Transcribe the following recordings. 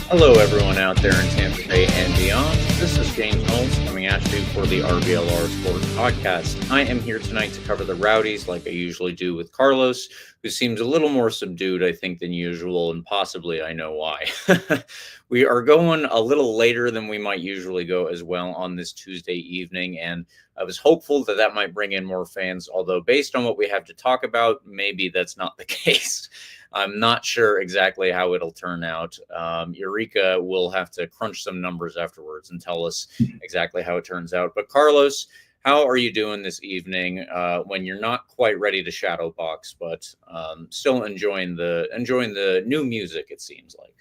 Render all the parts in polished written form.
Hello, everyone out there in Tampa Bay and beyond. This is James Knowles coming at you for the RBLR Sports podcast. I am here tonight to cover the Rowdies like I usually do with Carlos, who seems a little more subdued, I think, than usual, and possibly I know why. We are going a little later than we might usually go as well on this Tuesday evening, and I was hopeful that that might bring in more fans, although based on what we have to talk about, maybe that's not the case. I'm not sure exactly how it'll turn out. Eureka will have to crunch some numbers afterwards and tell us exactly how it turns out. But Carlos, how are you doing this evening when you're not quite ready to shadow box, but still enjoying the new music? It seems like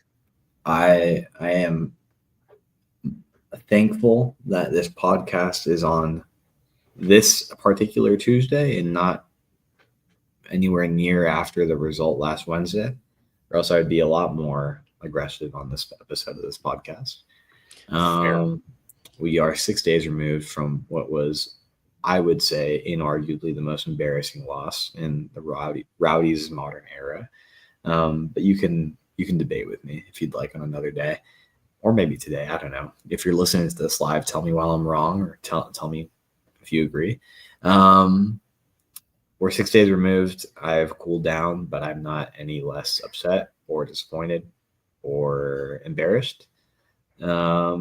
I am thankful that this podcast is on this particular Tuesday and not anywhere near after the result last Wednesday, or else I would be a lot more aggressive on this episode of this podcast. We are 6 days removed from what was, I would say, inarguably the most embarrassing loss in the Rowdies modern era. But you can debate with me if you'd like on another day, or maybe today. I don't know. If you're listening to this live, tell me while I'm wrong, or tell me if you agree. We're 6 days removed. I've cooled down, but I'm not any less upset or disappointed or embarrassed. But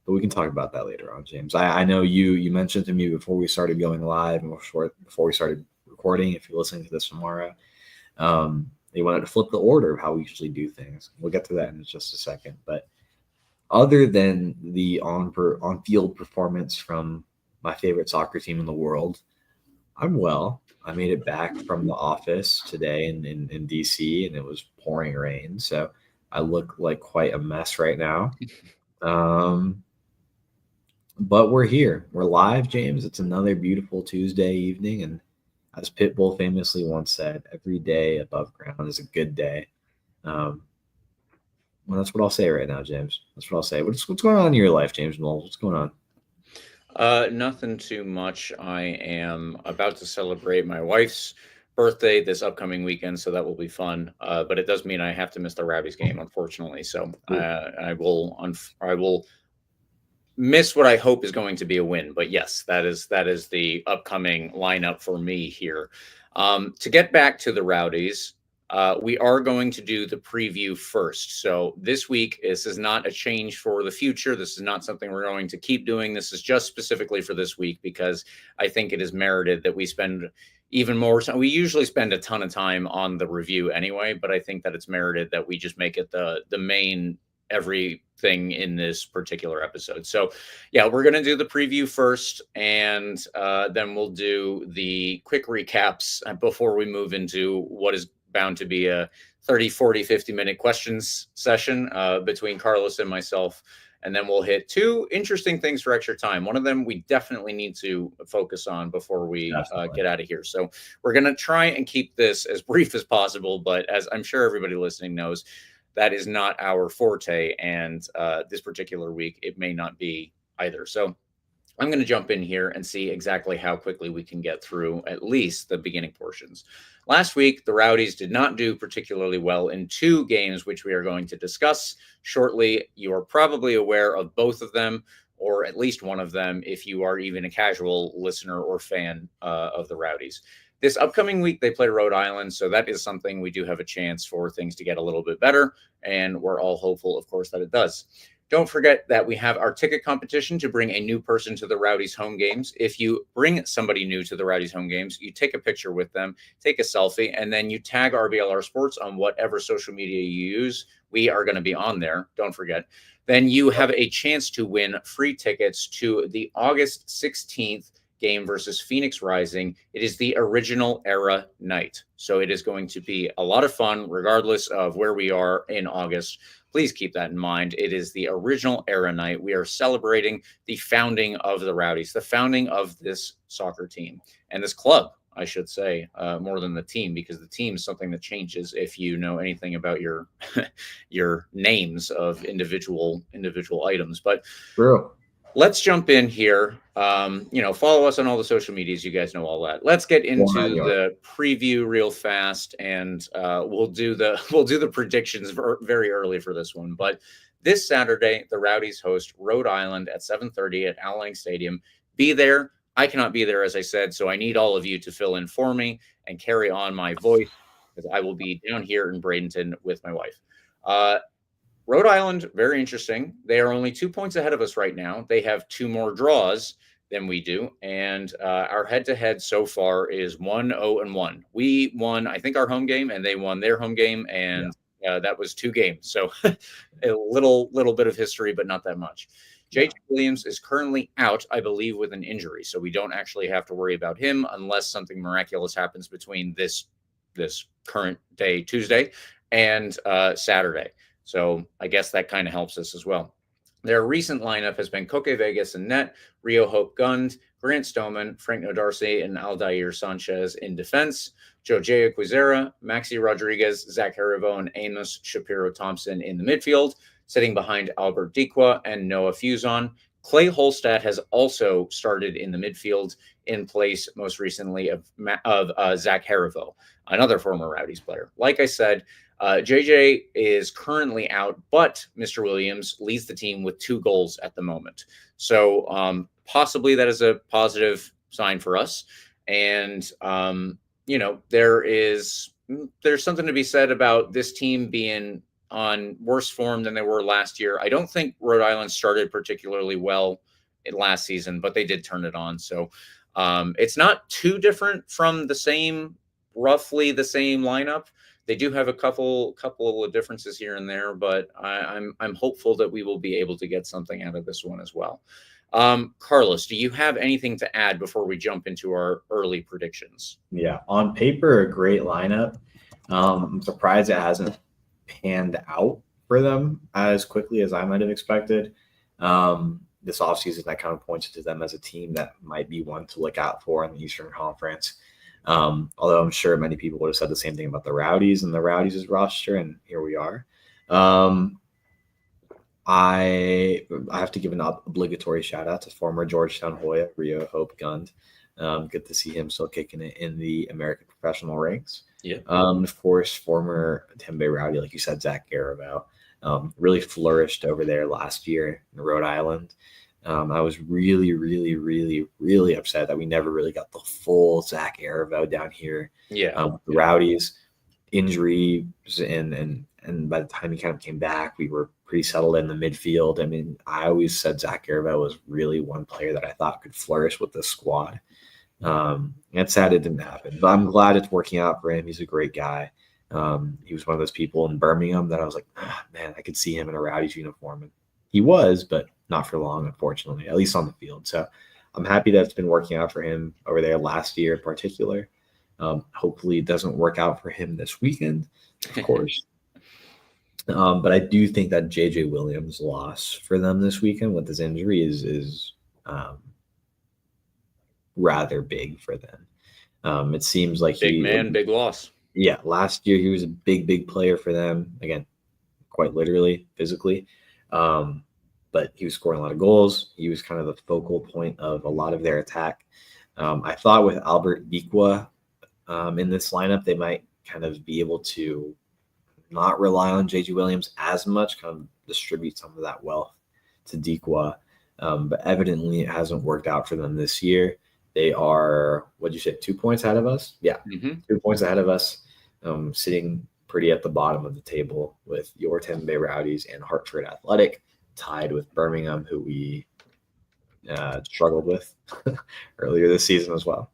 we can talk about that later on, James. I know you mentioned to me before we started going live and before we started recording, if you're listening to this tomorrow, they wanted to flip the order of how we usually do things. We'll get to that in just a second. But other than the on-field performance from my favorite soccer team in the world, I'm well. I made it back from the office today in DC, and it was pouring rain. So I look like quite a mess right now. But we're here. We're live, James. It's another beautiful Tuesday evening. And as Pitbull famously once said, every day above ground is a good day. Well, that's what I'll say right now, James. That's what I'll say. What's going on in your life, James Knowles? What's going on? Nothing too much. I am about to celebrate my wife's birthday this upcoming weekend, so that will be fun. But it does mean I have to miss the Rowdies game, unfortunately. So I will miss what I hope is going to be a win. But yes, that is the upcoming lineup for me here. To get back to the Rowdies, we are going to do the preview first. So this week, this is not a change for the future. This is not something we're going to keep doing. This is just specifically for this week because I think it is merited that we spend even more time. We usually spend a ton of time on the review anyway, but I think that it's merited that we just make it the main everything in this particular episode. So yeah, we're going to do the preview first, and then we'll do the quick recaps before we move into what is bound to be a 30, 40, 50-minute questions session between Carlos and myself. And then we'll hit two interesting things for extra time. One of them we definitely need to focus on before we get out of here. So we're going to try and keep this as brief as possible. But as I'm sure everybody listening knows, that is not our forte. And this particular week, it may not be either. So I'm going to jump in here and see exactly how quickly we can get through at least the beginning portions. Last week, the Rowdies did not do particularly well in two games, which we are going to discuss shortly. You are probably aware of both of them, or at least one of them, if you are even a casual listener or fan of the Rowdies. This upcoming week, they play Rhode Island, so that is something we do have a chance for things to get a little bit better, and we're all hopeful, of course, that it does. Don't forget that we have our ticket competition to bring a new person to the Rowdies home games. If you bring somebody new to the Rowdies home games, you take a picture with them, take a selfie, and then you tag RBLR Sports on whatever social media you use. We are going to be on there. Don't forget. Then you have a chance to win free tickets to the August 16th game versus Phoenix Rising. It is the original era night. So it is going to be a lot of fun, regardless of where we are in August. Please keep that in mind. It is the original era night. We are celebrating the founding of the Rowdies, the founding of this soccer team and this club, I should say, more than the team, because the team is something that changes if you know anything about your your names of individual items. But True. Let's jump in here. Follow us on all the social medias. You guys know all that. Let's get into the preview real fast, and we'll do the predictions very early for this one. But This Saturday, the Rowdies host Rhode Island at 7:30 at Al Lang Stadium. Be there. I cannot be there, as I said, so I need all of you to fill in for me and carry on my voice, because I will be down here in Bradenton with my wife. Rhode Island, very interesting. They are only 2 points ahead of us right now. They have 2 more draws than we do, and our head-to-head so far is 1-0-1. We won, I think, our home game, and they won their home game, and that was 2 games. So a little bit of history, but not that much. JJ Williams is currently out, I believe, with an injury, so we don't actually have to worry about him unless something miraculous happens between this current day, Tuesday, and Saturday. So I guess that kind of helps us as well. Their recent lineup has been Koke Vegas in net, Rio Hope Gund, Grant Stoneman, Frank Nodarcy, and Aldair Sanchez in defense, Jojea Quizera, Maxi Rodriguez, Zach Haribo, and Amos Shapiro-Thompson in the midfield, sitting behind Albert Dikwa and Noah Fuzon. Clay Holstad has also started in the midfield in place most recently of Zach Haribo, another former Rowdies player. Like I said, JJ is currently out, but Mr. Williams leads the team with 2 goals at the moment. So possibly that is a positive sign for us. And, there's something to be said about this team being on worse form than they were last year. I don't think Rhode Island started particularly well in last season, but they did turn it on. So it's not too different from roughly the same lineup. They do have a couple of differences here and there, but I'm hopeful that we will be able to get something out of this one as well. Carlos, do you have anything to add before we jump into our early predictions? Yeah, on paper, a great lineup. I'm surprised it hasn't panned out for them as quickly as I might have expected. This offseason, that kind of points to them as a team that might be one to look out for in the Eastern Conference. Although I'm sure many people would have said the same thing about the Rowdies and the Rowdies' roster, and here we are. I have to give an obligatory shout out to former Georgetown Hoya, Rio Hope Gund. Good to see him still kicking it in the American professional ranks. Yeah. Of course, former Tembe Rowdy, like you said, Zach Garibau, really flourished over there last year in Rhode Island. I was really, really, really, really upset that we never really got the full Zach Garibau down here. Yeah. With the Rowdies, injuries, and by the time he kind of came back, we were pretty settled in the midfield. I mean, I always said Zach Garibau was really one player that I thought could flourish with this squad. It's sad it didn't happen, but I'm glad it's working out for him. He's a great guy. He was one of those people in Birmingham that I was like, man, I could see him in a Rowdies uniform. And he was, but not for long, unfortunately, at least on the field. So I'm happy that it's been working out for him over there last year in particular. Hopefully it doesn't work out for him this weekend, of course. But I do think that JJ Williams' loss for them this weekend with his injury is rather big for them. It seems like big loss. Yeah, last year he was a big player for them. Again, quite literally, physically. But he was scoring a lot of goals. He was kind of the focal point of a lot of their attack. I thought with Albert Dikwa in this lineup, they might kind of be able to not rely on JJ Williams as much, kind of distribute some of that wealth to Dikwa. But evidently it hasn't worked out for them this year. They are, what'd you say, 2 points ahead of us? Yeah, 2 points ahead of us, sitting pretty at the bottom of the table with your Tembe Rowdies and Hartford Athletic, tied with Birmingham, who we struggled with earlier this season as well.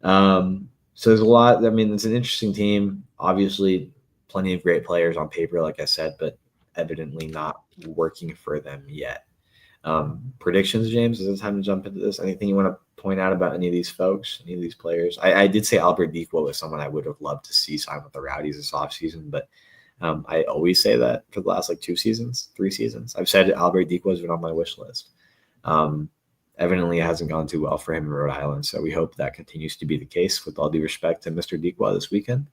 So there's a lot. I mean, it's an interesting team. Obviously, plenty of great players on paper, like I said, but evidently not working for them yet. Predictions, James, is it time to jump into this? Anything you want to point out about any of these folks, any of these players? I did say Albert Dikwa was someone I would have loved to see sign with the Rowdies this offseason, but I always say that for the last 3 seasons. I've said Albert Dikwa has been on my wish list. Evidently, it hasn't gone too well for him in Rhode Island, so we hope that continues to be the case with all due respect to Mr. Dikwa this weekend.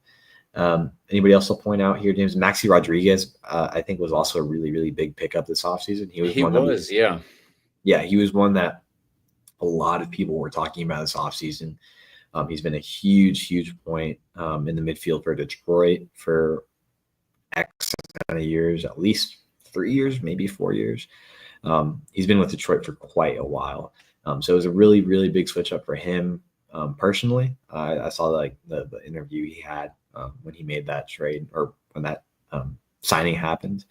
Anybody else will point out here, James? Maxi Rodriguez, I think, was also a really, really big pickup this offseason. He was one that a lot of people were talking about this offseason. He's been a huge point in the midfield for Detroit for X amount of years, at least 3 years, maybe 4 years. He's been with Detroit for quite a while. So it was a really, really big switch up for him personally. I saw like the interview he had when he made that trade, or when that signing happened.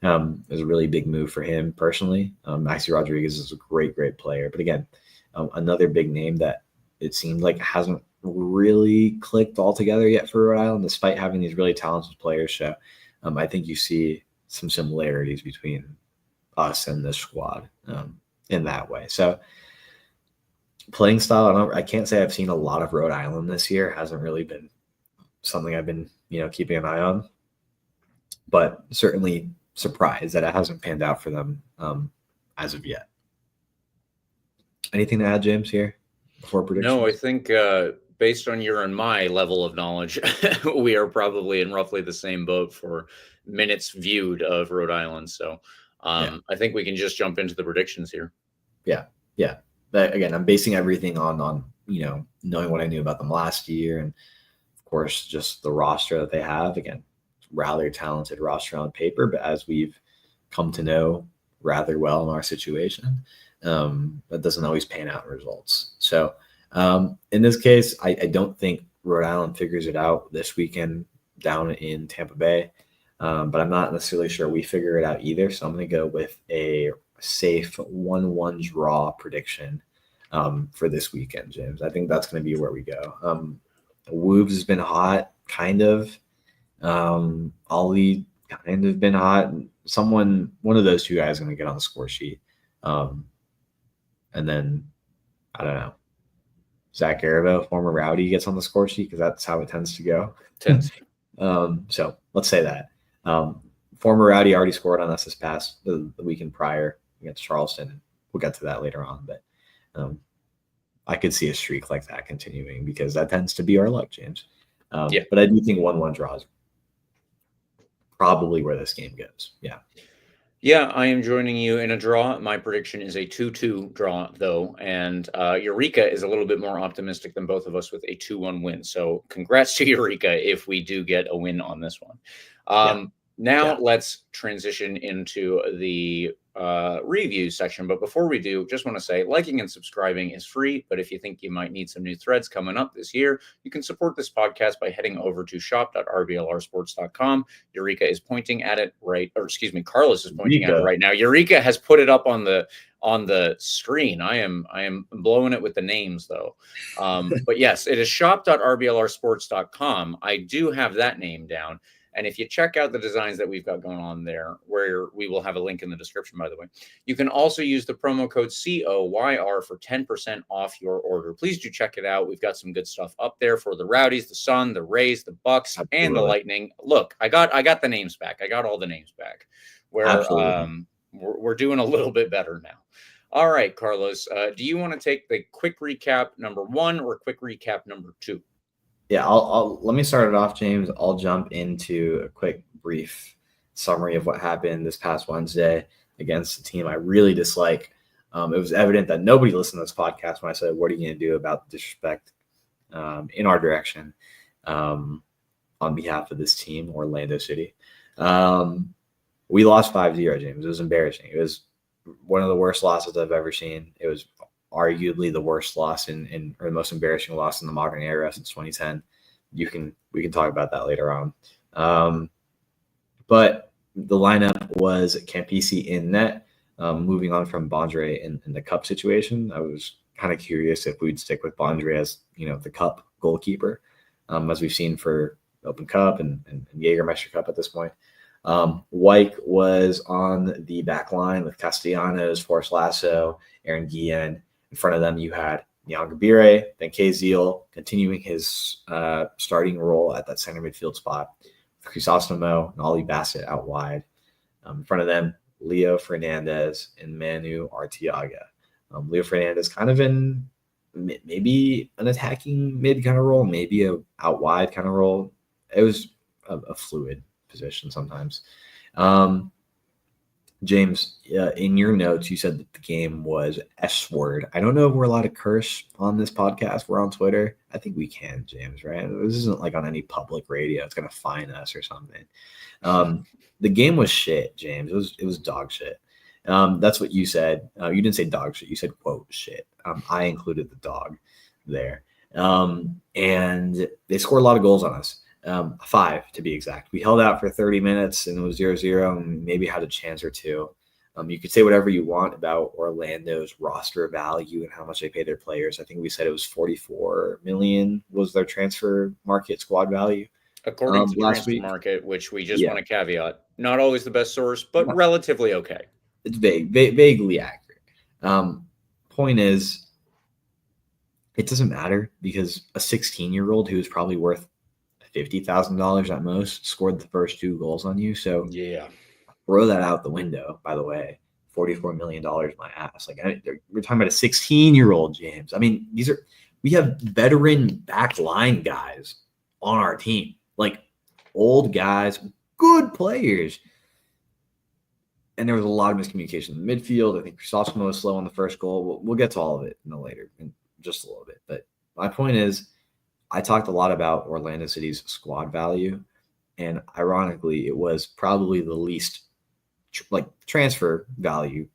It was a really big move for him personally. Maxi Rodriguez is a great, great player. But again, another big name that it seemed like hasn't really clicked all together yet for Rhode Island, despite having these really talented players. So I think you see some similarities between us and this squad in that way. So playing style, I can't say I've seen a lot of Rhode Island this year. It hasn't really been something I've been, keeping an eye on, but certainly surprised that it hasn't panned out for them as of yet. Anything to add, James, here before predictions? No, I think based on your and my level of knowledge, we are probably in roughly the same boat for minutes viewed of Rhode Island. So I think we can just jump into the predictions here. Yeah. But again, I'm basing everything on knowing what I knew about them last year, and of course just the roster that they have. Again, rather talented roster on paper, but as we've come to know rather well in our situation, that doesn't always pan out in results. So in this case, I don't think Rhode Island figures it out this weekend down in Tampa Bay, but I'm not necessarily sure we figure it out either. So I'm going to go with a safe 1-1 draw prediction for this weekend, James. I think that's going to be where we go. Woobs has been hot, kind of. Ollie kind of been hot. One of those two guys is going to get on the score sheet. And then, I don't know, Zach Garabo, former Rowdy, gets on the score sheet because that's how it tends to go. So let's say that. Former Rowdy already scored on us this past the weekend prior against Charleston. We'll get to that later on, but I could see a streak like that continuing because that tends to be our luck, James. But I do think 1-1 draws probably where this game goes. Yeah, I am joining you in a draw. My prediction is a 2-2 draw, though, and Eureka is a little bit more optimistic than both of us with a 2-1 win. So congrats to Eureka if we do get a win on this one. Now let's transition into the review section. But before we do, just want to say liking and subscribing is free. But if you think you might need some new threads coming up this year, you can support this podcast by heading over to shop.rblrsports.com. Eureka is pointing at it Carlos is pointing at it right now. Eureka has put it up on the screen. I am blowing it with the names though. But yes, it is shop.rblrsports.com. I do have that name down. And if you check out the designs that we've got going on there, where we will have a link in the description, by the way, you can also use the promo code COYR for 10% off your order. Please do check it out. We've got some good stuff up there for the Rowdies, the Sun, the Rays, the Bucks, and the Lightning. Look, I got the names back. I got all the names back. We're doing a little bit better now. All right, Carlos, do you want to take the quick recap number 1 or quick recap number 2? Yeah, I'll let me start it off, James. I'll jump into a quick, brief summary of what happened this past Wednesday against a team I really dislike. It was evident that nobody listened to this podcast when I said, "What are you going to do about the disrespect in our direction on behalf of this team, Orlando City?" We lost 5-0, James. It was embarrassing. It was one of the worst losses I've ever seen. It was arguably the worst loss or the most embarrassing loss in the modern era since 2010. We can talk about that later on. But the lineup was Campisi in net, moving on from Bondre in the cup situation. I was kind of curious if we'd stick with Bondre as the cup goalkeeper, as we've seen for Open Cup and Jägermeister Cup at this point. Wyke was on the back line with Castellanos, Forrest Lasso, Aaron Guillen. In front of them, you had Niang Gabire, then Kaziel, continuing his starting role at that center midfield spot. Crisostomo and Ollie Bassett out wide. In front of them, Leo Fernandez and Manu Arteaga. Leo Fernandez kind of in maybe an attacking mid kind of role, maybe a out wide kind of role. It was a fluid position sometimes. James, in your notes, you said that the game was S word. I don't know if we're allowed to curse on this podcast. We're on Twitter. I think we can, James, right? This isn't like on any public radio. It's going to fine us or something. The game was shit, James. It was dog shit. That's what you said. You didn't say dog shit. You said, quote, shit. I included the dog there. And they scored a lot of goals on us. 5 to be exact. We held out for 30 minutes and it was 0-0 and maybe had a chance or two. You could say whatever you want about Orlando's roster value and how much they pay their players. I think we said it was 44 million was their transfer market squad value. According to last Transfer week. Market, which we just want to caveat, not always the best source, but relatively okay. It's vaguely accurate. Point is, it doesn't matter because a 16-year-old who is probably worth $50,000 at most scored the first 2 goals on you. So yeah, throw that out the window. By the way, $44 million, my ass. Like we're talking about a 16-year-old, James. I mean, we have veteran back line guys on our team, like old guys, good players. And there was a lot of miscommunication in the midfield. I think Chrysostom was slow on the first goal. We'll get to all of it in just a little bit. But my point is, I talked a lot about Orlando City's squad value, and ironically, it was probably the least transfer value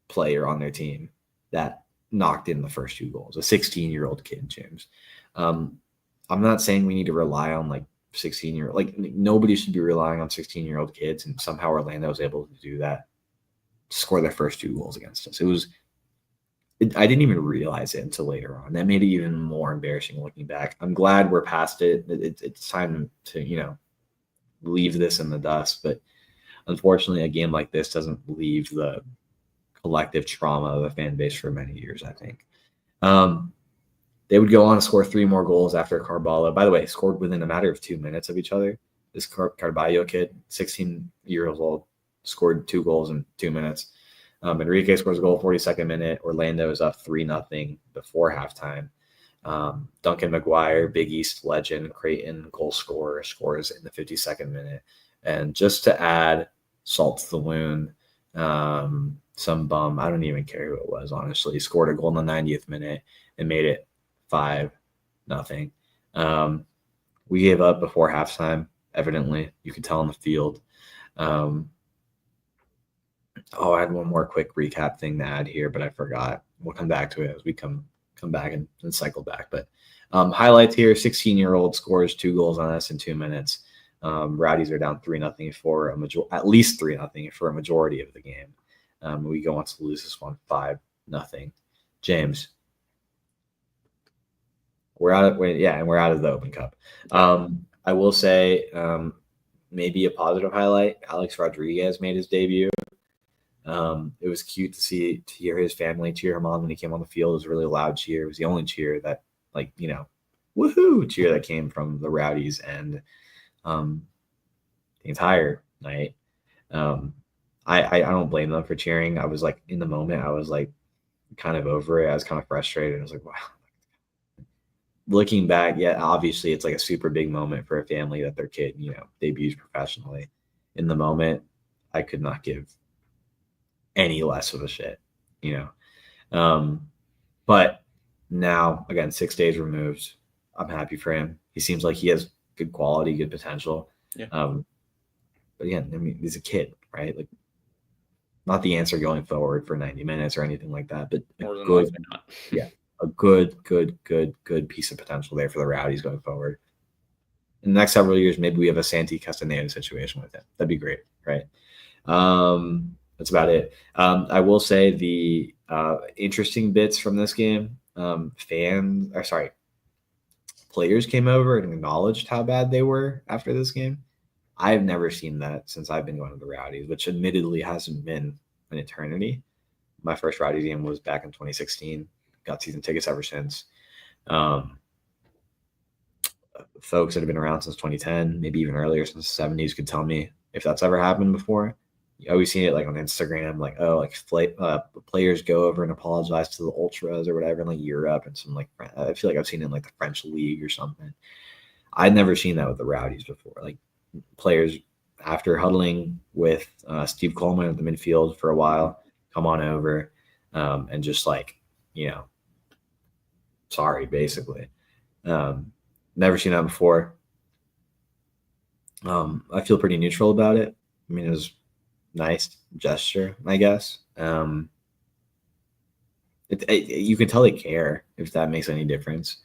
player on their team that knocked in the first 2 goals. A 16-year-old kid, James. I'm not saying we need to rely on 16-year-old. Nobody should be relying on 16-year-old kids, and somehow Orlando was able to do that, to score their first 2 goals against us. I didn't even realize it until later on. That made it even more embarrassing looking back. I'm glad we're past it. It's time to, leave this in the dust. But unfortunately, a game like this doesn't leave the collective trauma of the fan base for many years, I think. They would go on to score 3 more goals after Carballo. By the way, scored within a matter of 2 minutes of each other. This Carballo kid, 16 years old, scored 2 goals in 2 minutes. Enrique scores a goal 42nd minute. Orlando is up 3-0 before halftime. Duncan McGuire, Big East legend, Creighton goal scorer, scores in the 52nd minute. And just to add salt to the wound, some bum, I don't even care who it was, honestly, he scored a goal in the 90th minute and made it 5-0. We gave up before halftime, evidently. You could tell on the field. I had one more quick recap thing to add here, but I forgot. We'll come back to it as we come back and cycle back. But highlights here: 16-year-old scores 2 goals on us in 2 minutes. Rowdies are down 3-0 for at least 3-0 for a majority of the game. We go on to lose this one 5-0. James, we're out of the Open Cup. I will say maybe a positive highlight: Alex Rodriguez made his debut. It was cute to hear his family cheer him on when he came on the field. It was a really loud cheer. It was the only cheer that, woohoo cheer that came from the Rowdies and the entire night. I don't blame them for cheering. I was in the moment, I was kind of over it. I was kind of frustrated. I was like, wow. Looking back, yeah, obviously it's a super big moment for a family that their kid, debuts professionally. In the moment, I could not give any less of a shit, but now again, 6 days removed, I'm happy for him. He seems like he has good quality, good potential. Yeah. But again, I mean, he's a kid, right? Not the answer going forward for 90 minutes or anything like that, but a good piece of potential there for the Rowdies going forward. In the next several years, maybe we have a Santi Castaneda situation with him. That'd be great, right? That's about it. I will say the interesting bits from this game, players came over and acknowledged how bad they were after this game. I've never seen that since I've been going to the Rowdies, which admittedly hasn't been an eternity. My first Rowdies game was back in 2016. Got season tickets ever since. Folks that have been around since 2010, maybe even earlier, since the 70s, could tell me if that's ever happened before. You always see it on Instagram, players go over and apologize to the ultras or whatever in Europe and some I feel like I've seen it in the French league or something. I'd never seen that with the Rowdies before. Players after huddling with Steve Coleman at the midfield for a while, come on over and just sorry, basically. Never seen that before. I feel pretty neutral about it. I mean, it was nice gesture, I guess. You can tell they care, if that makes any difference.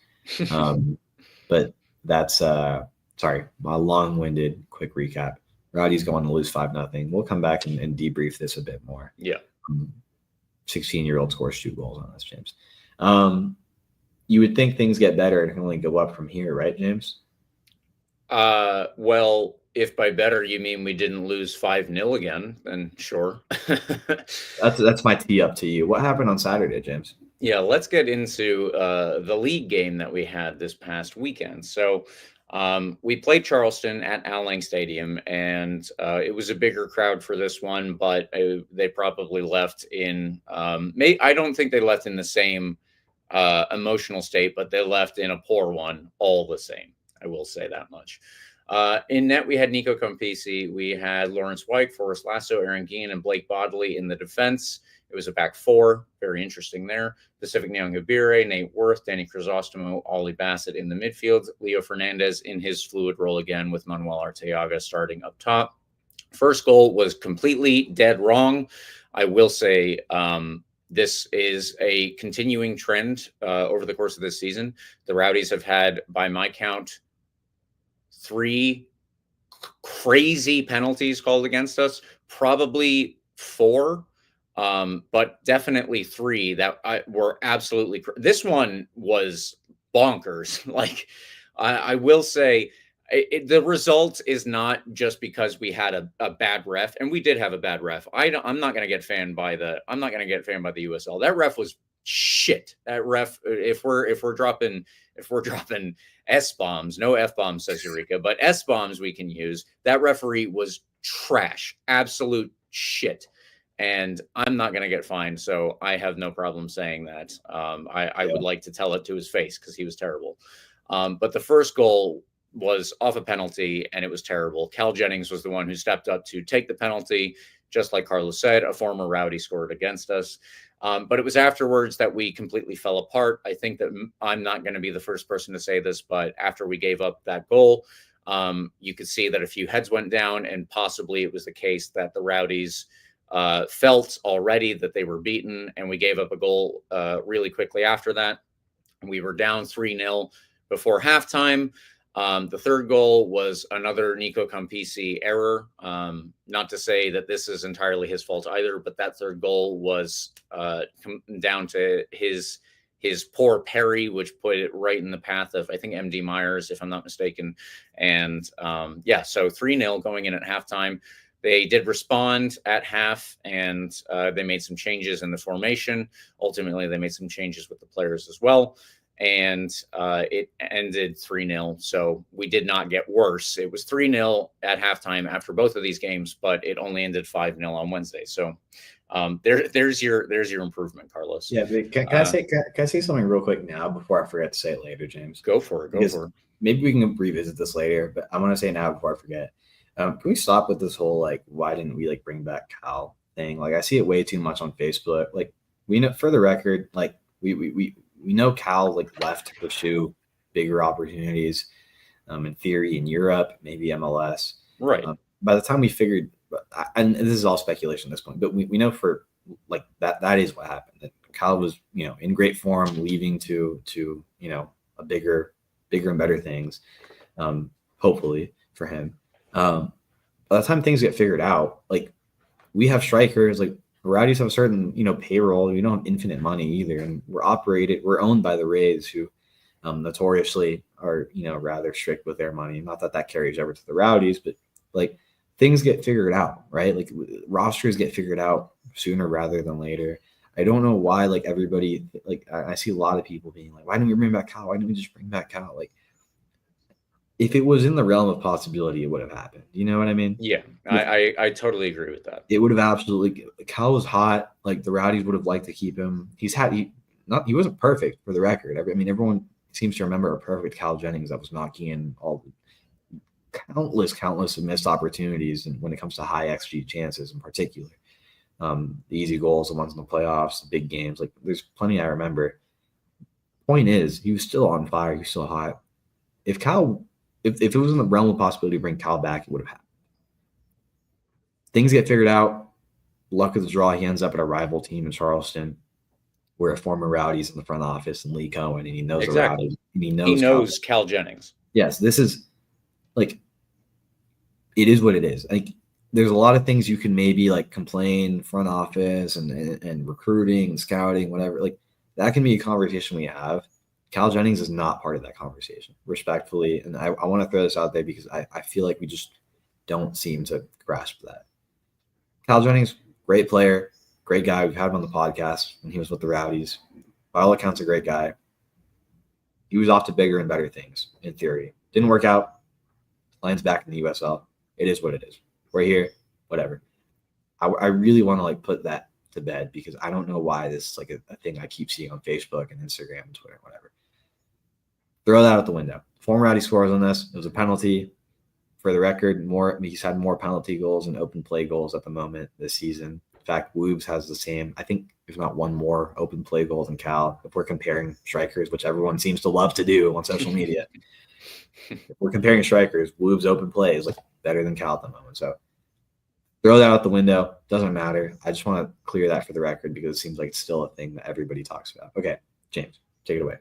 But that's sorry, my long-winded quick recap. Rowdies going to lose 5-0. We'll come back and debrief this a bit more. Yeah. 16-year-old scores 2 goals on this, James. You would think things get better and can only go up from here, right, James? Well, if by better you mean we didn't lose 5-0 again, then sure. That's my tee up to you. What happened on Saturday, James? Yeah, let's get into the league game that we had this past weekend. So we played Charleston at Al Lang Stadium, and it was a bigger crowd for this one, but they probably left in I don't think they left in the same emotional state, but they left in a poor one all the same. I will say that much. In net, we had Nico Campisi, we had Lawrence White, Forrest Lasso, Aaron Gein, and Blake Bodley in the defense. It was a back four. Very interesting there. Pacific Nyongabire, Nate Worth, Danny Crisostomo, Ollie Bassett in the midfield. Leo Fernandez in his fluid role again with Manuel Arteaga starting up top. First goal was completely dead wrong. I will say this is a continuing trend over the course of this season. The Rowdies have had, by my count, 3 crazy penalties called against us, probably 4. But definitely 3 that were absolutely. This one was bonkers. Like I will say, the result is not just because we had a bad ref, and we did have a bad ref. I'm not going to get fanned by the USL. That ref was shit. That ref. If we're dropping S-bombs, no F-bombs, says Eureka, but S-bombs we can use. That referee was trash, absolute shit. And I'm not going to get fined, so I have no problem saying that. I would like to tell it to his face because he was terrible. But the first goal was off a penalty, and it was terrible. Cal Jennings was the one who stepped up to take the penalty. Just like Carlos said, a former Rowdy scored against us. But it was afterwards that we completely fell apart. I think that I'm not going to be the first person to say this, but after we gave up that goal, you could see that a few heads went down, and possibly it was the case that the Rowdies felt already that they were beaten, and we gave up a goal really quickly after that. We were down 3-0 before halftime. The third goal was another Nico Campisi error. Not to say that this is entirely his fault either, but that third goal was down to his poor parry, which put it right in the path of, I think, MD Myers, if I'm not mistaken. And so 3-0 going in at halftime. They did respond at half, and they made some changes in the formation. Ultimately, they made some changes with the players as well. And it ended 3-0. So we did not get worse. It was 3-0 at halftime after both of these games, but it only ended 5-0 on Wednesday. So there's your improvement, Carlos. Yeah, but can I say something real quick now before I forget to say it later, James? Go for it. Maybe we can revisit this later, but I want to say now before I forget. Can we stop with this whole why didn't we bring back Cal thing? I see it way too much on Facebook. We know, for the record, we know Cal left to pursue bigger opportunities, in theory in Europe, maybe MLS. Right. By the time we figured, and this is all speculation at this point, but we know for that is what happened. That Cal was in great form, leaving to a bigger and better things, hopefully for him. By the time things get figured out, we have strikers, Rowdies have a certain, payroll. We don't have infinite money either. And we're owned by the Rays, who notoriously are, rather strict with their money. Not that carries over to the Rowdies, but things get figured out, right? Rosters get figured out sooner rather than later. I don't know why, everybody, I see a lot of people being why didn't we bring back Cal? Why didn't we just bring back Cal? If it was in the realm of possibility, it would have happened. You know what I mean? Yeah, I totally agree with that. It would have absolutely. Cal was hot. The Rowdies would have liked to keep him. He wasn't perfect, for the record. Everyone seems to remember a perfect Cal Jennings that was knocking in all countless missed opportunities, and when it comes to high XG chances in particular. The easy goals, the ones in the playoffs, the big games, like there's plenty I remember. Point is, he was still on fire. He was still hot. If it was in the realm of possibility to bring Cal back, it would have happened. Things get figured out. Luck of the draw, he ends up at a rival team in Charleston, where a former Rowdies in the front office and Lee Cohen, and he knows the Rowdies. And he knows Cal Jennings. Yes, this is like, it is what it is. Like, there's a lot of things you can maybe like complain, front office and recruiting and scouting, whatever. Like, that can be a conversation we have. Cal Jennings is not part of that conversation, respectfully. And I want to throw this out there because I feel like we just don't seem to grasp that. Cal Jennings, great player, great guy. We've had him on the podcast when he was with the Rowdies. By all accounts, a great guy. He was off to bigger and better things, in theory. Didn't work out. Lands back in the USL. It is what it is. We're here, whatever. I really want to like put that to bed because I don't know why this is like a thing I keep seeing on Facebook and Instagram and Twitter, whatever. Throw that out the window. Former Rowdy scores on this. It was a penalty. For the record, he's had more penalty goals and open play goals at the moment this season. In fact, Woobs has the same. I think there's not one more open play goal than Cal. If we're comparing strikers, which everyone seems to love to do on social media, if we're comparing strikers, Woobs' open play is like better than Cal at the moment. So throw that out the window. Doesn't matter. I just want to clear that for the record because it seems like it's still a thing that everybody talks about. Okay, James, take it away.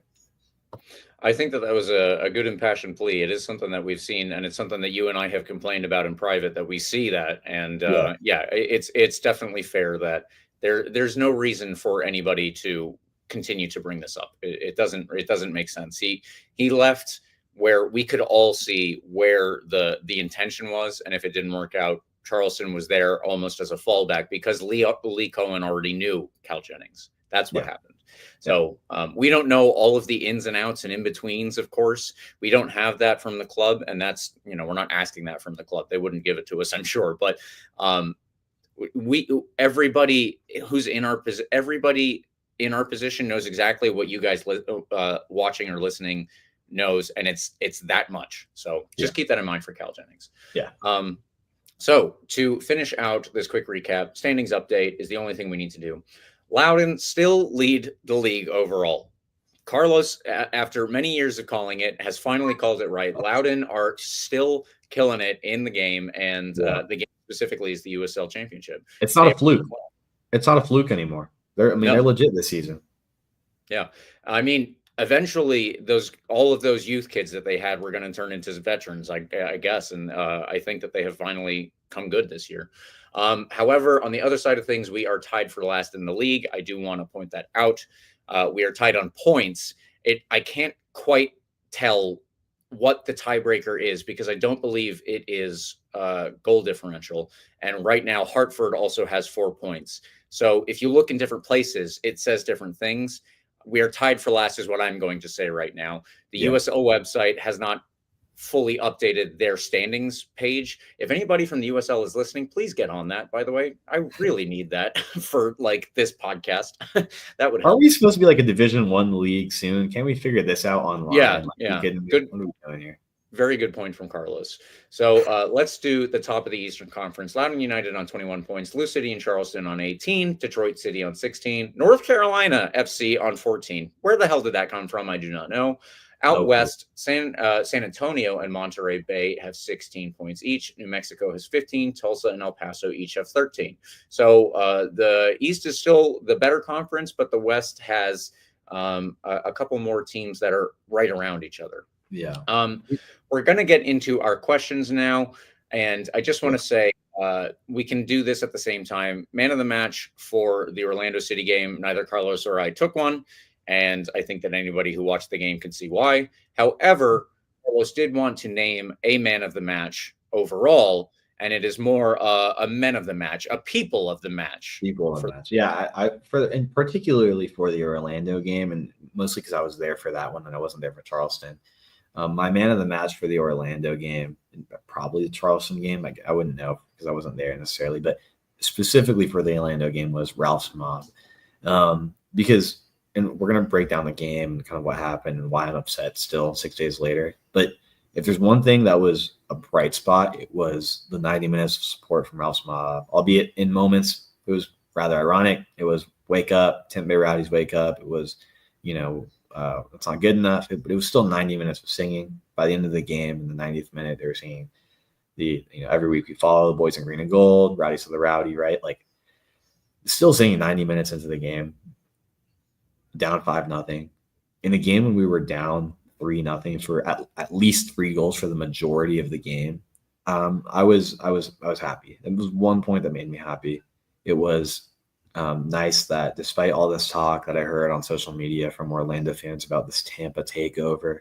I think that was a good impassioned plea. It is something that we've seen, and it's something that you and I have complained about in private, that we see that. And it's definitely fair that there's no reason for anybody to continue to bring this up. It doesn't make sense. He left where we could all see where the intention was, and if it didn't work out, Charleston was there almost as a fallback because Lee Cohen already knew Cal Jennings. That's what happened. So we don't know all of the ins and outs and in-betweens, of course. We don't have that from the club, and that's, we're not asking that from the club. They wouldn't give it to us, I'm sure. But everybody in our position knows exactly what you guys watching or listening knows, and it's that much. So just keep that in mind for Cal Jennings. Yeah. So to finish out this quick recap, standings update is the only thing we need to do. Loudoun still lead the league overall. Carlos, after many years of calling it, has finally called it right. Loudoun are still killing it in the game, and the game specifically is the USL Championship. It's not a fluke. It's not a fluke anymore. They're legit this season. Yeah. I mean, eventually all of those youth kids that they had were going to turn into veterans, I guess. And I think that they have finally come good this year. However, on the other side of things, we are tied for last in the league. I do want to point that out. We are tied on points. I can't quite tell what the tiebreaker is because I don't believe it is goal differential. And right now, Hartford also has 4 points. So if you look in different places, it says different things. We are tied for last is what I'm going to say right now. The USL website has not fully updated their standings page. If anybody from the USL is listening, please get on that, by the way. I really need that for like this podcast. That would help. Are we supposed to be like a Division I league soon? Can we figure this out online? Yeah. Good. What are we doing here? Very good point from Carlos. So let's do the top of the Eastern Conference. Loudoun United on 21 points, Lou City and Charleston on 18, Detroit City on 16, North Carolina FC on 14. Where the hell did that come from? I do not know. Out west, San Antonio and Monterey Bay have 16 points each. New Mexico has 15. Tulsa and El Paso each have 13. So the East is still the better conference, but the West has a couple more teams that are right around each other. Yeah. We're going to get into our questions now. And I just want to say we can do this at the same time. Man of the match for the Orlando City game, neither Carlos or I took one. And I think that anybody who watched the game can see why. However, Carlos did want to name a man of the match overall, and it is more a men of the match, a people of the match. People of the match. Yeah, and particularly for the Orlando game, and mostly because I was there for that one and I wasn't there for Charleston. My man of the match for the Orlando game, probably the Charleston game. I wouldn't know because I wasn't there necessarily, but specifically for the Orlando game was Ralph Smog. And we're going to break down the game and kind of what happened and why I'm upset still 6 days later. But if there's one thing that was a bright spot, it was the 90 minutes of support from Ralph's Mob, albeit in moments it was rather ironic. It was wake up, Tampa Bay Rowdies wake up. It was, it's not good enough. But it was still 90 minutes of singing. By the end of the game, in the 90th minute, they were singing every week we follow the boys in green and gold, Rowdies to the Rowdy, right? Like, still singing 90 minutes into the game, down 5-0. In a game when we were down 3-0 for at least 3 goals for the majority of the game, I was happy. It was one point that made me happy. It was nice that despite all this talk that I heard on social media from Orlando fans about this Tampa takeover,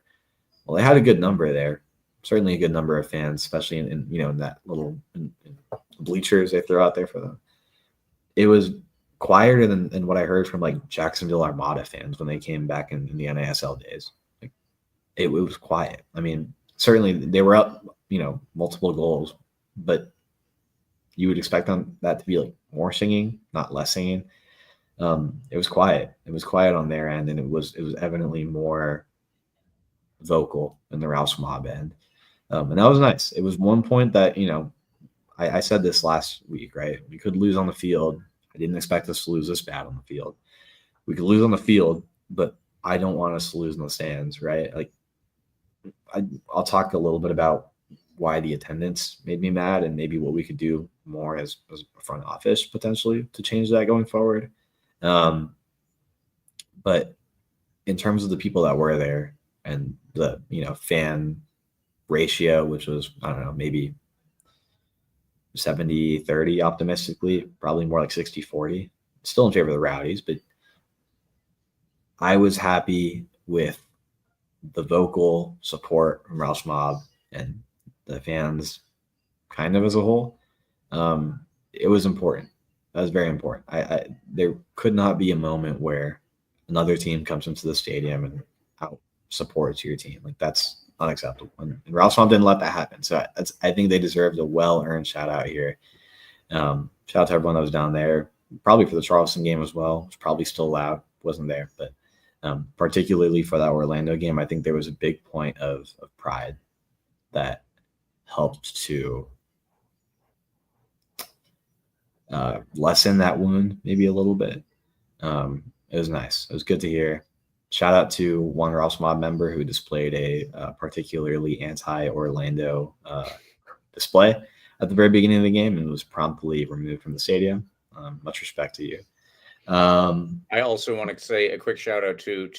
well, they had a good number there. Certainly a good number of fans, especially in that little in bleachers they throw out there for them. It was quieter than what I heard from like Jacksonville Armada fans when they came back in the NASL days. Like, it was quiet. I mean, certainly they were up, multiple goals, but you would expect that to be like more singing, not less singing. It was quiet. It was quiet on their end, and it was evidently more vocal in the Rouse Mob end. And that was nice. It was one point that, I said this last week, right? We could lose on the field. I didn't expect us to lose this bad on the field. We could lose on the field, but I don't want us to lose in the stands, right? Like, I'll talk a little bit about why the attendance made me mad and maybe what we could do more as a front office potentially to change that going forward. But in terms of the people that were there and the, fan ratio, which was, I don't know, maybe 70-30 optimistically, probably more like 60-40, still in favor of the Rowdies, but I was happy with the vocal support from Roush Mob and the fans kind of as a whole. It was important. That was very important. There could not be a moment where another team comes into the stadium and out supports your team. Like, that's unacceptable. And Roush Mob didn't let that happen. So I think they deserved a well-earned shout out here. Shout out to everyone that was down there, probably for the Charleston game as well. It was probably still loud. Wasn't there, but particularly for that Orlando game, I think there was a big point of pride that helped to lessen that wound maybe a little bit. It was nice. It was good to hear. Shout out to one Rouse Mob member who displayed a particularly anti-Orlando display at the very beginning of the game and was promptly removed from the stadium. Much respect to you. I also want to say a quick shout out to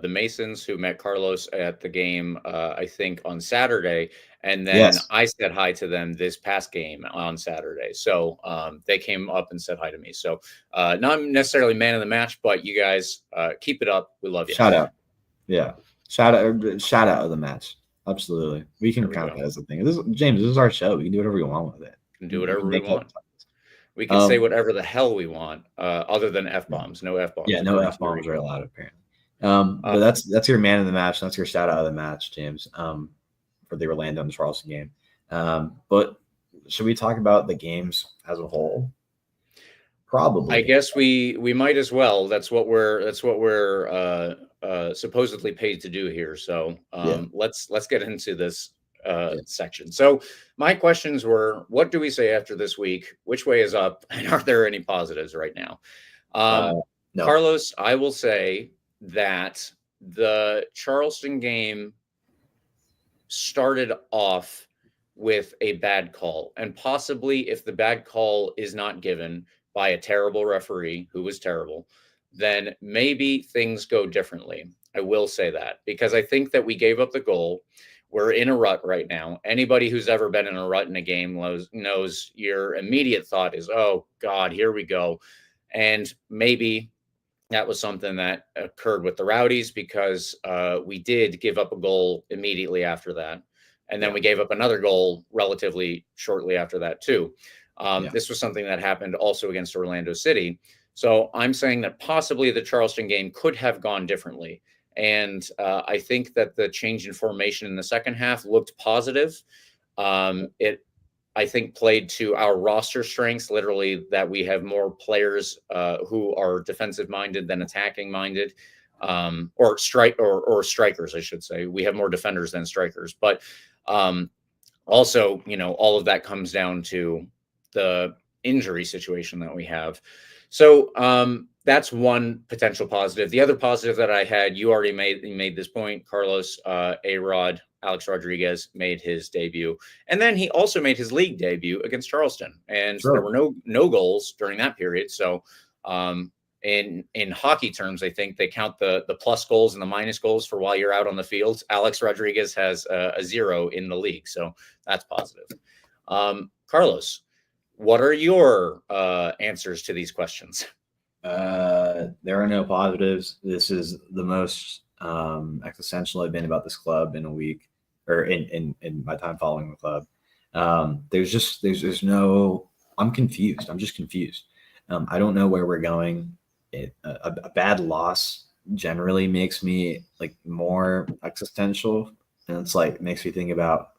the Masons who met Carlos at the game, I think on Saturday. And then Yes. I said hi to them this past game on Saturday. So they came up and said hi to me. So not necessarily man of the match, but you guys keep it up. We love you. Shout out. Yeah. Shout out of the match. Absolutely. We can count that as a thing. James, this is our show. We can do whatever we want with it. We can do whatever we want. We can say whatever the hell we want, other than F-bombs. No F-bombs. Yeah, no F-bombs are allowed, apparently. But that's your man of the match. That's your shout out of the match, James, for the Orlando and Charleston game. But should we talk about the games as a whole? Probably. I guess we might as well. That's what we're supposedly paid to do here. So let's get into this section. So my questions were, what do we say after this week? Which way is up? And are there any positives right now? No. Carlos, I will say that the Charleston game started off with a bad call, and possibly if the bad call is not given by a terrible referee who was terrible, then maybe things go differently. I will say that because I think that we gave up the goal. We're in a rut right now. Anybody who's ever been in a rut in a game knows your immediate thought is, oh, God, here we go. And maybe that was something that occurred with the Rowdies because we did give up a goal immediately after that. And then we gave up another goal relatively shortly after that, too. This was something that happened also against Orlando City. So I'm saying that possibly the Charleston game could have gone differently. And I think that the change in formation in the second half looked positive. It, I think, played to our roster strengths, literally that we have more players who are defensive minded than attacking minded. or strikers, I should say. We have more defenders than strikers, but also, all of that comes down to the injury situation that we have. So that's one potential positive. The other positive that I had, you already made this point, Carlos. A-Rod, Alex Rodriguez made his debut, and then he also made his league debut against Charleston, and Sure. there were no goals during that period. So in hockey terms, I think they count the plus goals and the minus goals for while you're out on the field. Alex Rodriguez has a 0 in the league, so that's positive. Carlos, what are your answers to these questions? There are no positives. This is the most existential I've been about this club in a week, or in my time following the club. There's no. I'm confused. I'm just confused. I don't know where we're going. A bad loss generally makes me like more existential, and it's like makes me think about,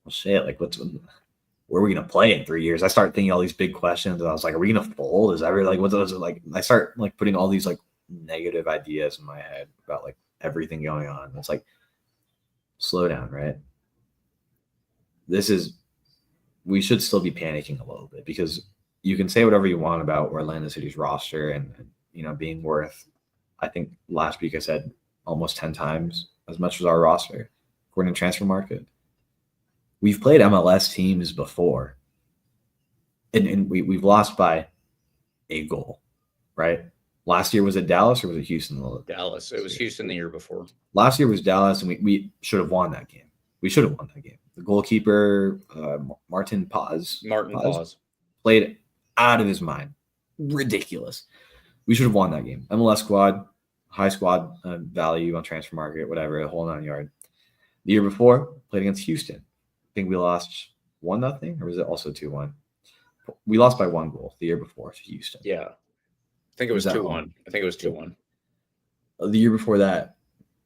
well, shit, like where are we gonna play in 3 years? I start thinking all these big questions, and I was like, are we gonna fold? Is that really like what those like? I start like putting all these like negative ideas in my head about like everything going on. It's like, slow down, right? We should still be panicking a little bit, because you can say whatever you want about Orlando City's roster and being worth, I think last week I said almost 10 times as much as our roster according to Transfer Market. We've played MLS teams before, and we've lost by a goal, right? Last year, was it Dallas or was it Houston? Dallas. It was Houston the year before. Last year was Dallas, and we should have won that game. We should have won that game. The goalkeeper, Martin Paz, played out of his mind. Ridiculous. We should have won that game. MLS squad, high squad value on Transfer Market, whatever, a whole 9 yard. The year before, played against Houston. I think we lost 1-0, or was it also 2-1? We lost by 1 goal the year before to Houston. Yeah. I think it was 2-1. I think it was 2-1. The year before that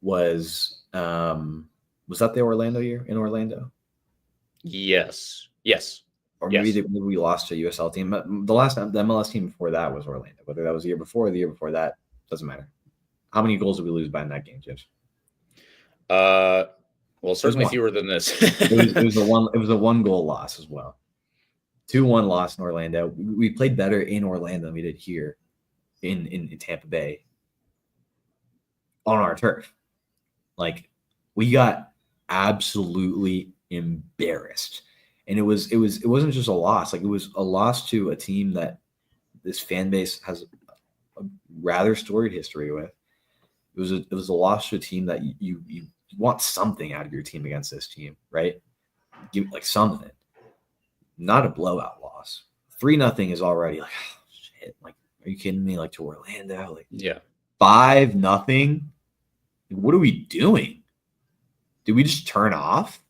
was that the Orlando year in Orlando? Yes. Or maybe we lost to a USL team. But the MLS team before that was Orlando. Whether that was the year before or the year before that, doesn't matter. How many goals did we lose by in that game, James? Well, certainly fewer than this. it was a 1 goal loss as well. 2-1 loss in Orlando. We played better in Orlando than we did here in Tampa Bay on our turf. Like, we got absolutely embarrassed. And it wasn't just a loss. Like, it was a loss to a team that this fan base has a rather storied history with. It was a loss to a team that you want something out of your team against this team, right? Give like something. Not a blowout loss. 3-0 is already like, oh, shit. Like, are you kidding me? Like, to Orlando? Like, yeah. 5-0. What are we doing? Did we just turn off?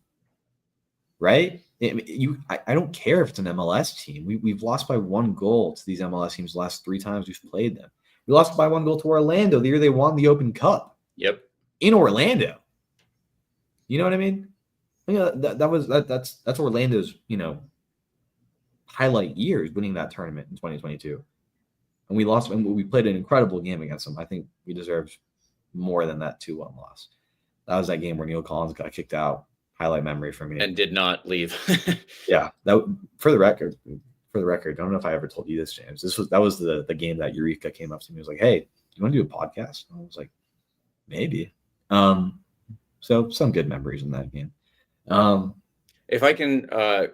Right? I don't care if it's an MLS team. We've lost by 1 goal to these MLS teams the last 3 times we've played them. We lost by 1 goal to Orlando the year they won the Open Cup. Yep. In Orlando. You know what I mean? That's Orlando's, highlight years, winning that tournament in 2022. And we lost, and we played an incredible game against them. I think we deserved more than that 2-1 loss. That was that game where Neil Collins got kicked out. Highlight memory for me. And did not leave. Yeah. That, for the record, I don't know if I ever told you this, James. That was the game that Eureka came up to me and was like, hey, you want to do a podcast? And I was like, maybe. So some good memories in that game. If I can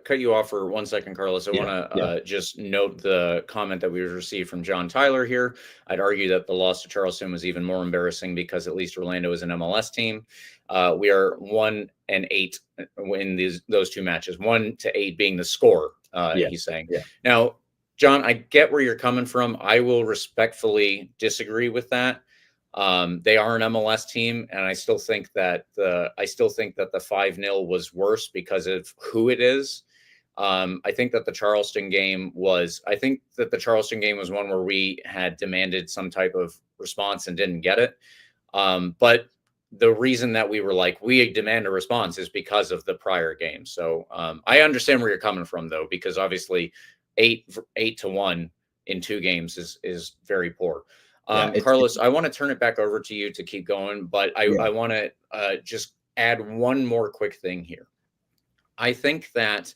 cut you off for 1 second, Carlos, I want to just note the comment that we received from John Tyler here. I'd argue that the loss to Charleston was even more embarrassing because at least Orlando is an MLS team. We are 1-8 in those 2 matches, 1-8 being the score, he's saying. Yeah. Now, John, I get where you're coming from. I will respectfully disagree with that. They are an MLS team, and I still think that the 5-0 was worse because of who it is. I think that the Charleston game was one where we had demanded some type of response and didn't get it. But the reason that we were like, we demand a response is because of the prior game. So I understand where you're coming from, though, because obviously 8-1 in 2 games is very poor. Carlos, I want to turn it back over to you to keep going, but I want to just add one more quick thing here. I think that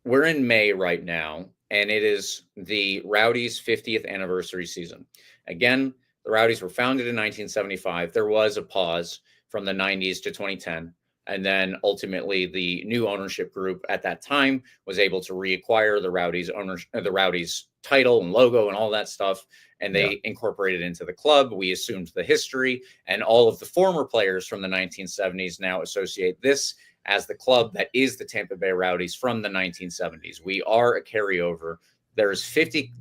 we're in May right now, and it is the Rowdies' 50th anniversary season. Again, the Rowdies were founded in 1975. There was a pause from the 90s to 2010. And then ultimately, the new ownership group at that time was able to reacquire the Rowdies title and logo and all that stuff, and they incorporated it into the club. We assumed the history, and all of the former players from the 1970s now associate this as the club that is the Tampa Bay Rowdies from the 1970s. We are a carryover. There's 50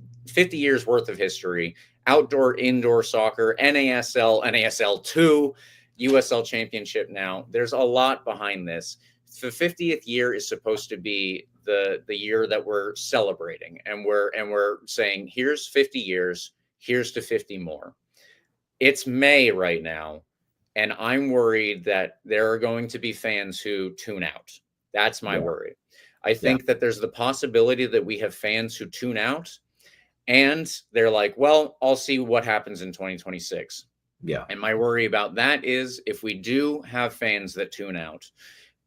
years worth of history, outdoor, indoor soccer, NASL, NASL 2, USL Championship now. There's a lot behind this. The 50th year is supposed to be the year that we're celebrating, and we're saying, here's 50 years, here's to 50 more. It's May right now, and I'm worried that there are going to be fans who tune out. That's my worry. I think that there's the possibility that we have fans who tune out, and they're like, well, I'll see what happens in 2026. Yeah. And my worry about that is if we do have fans that tune out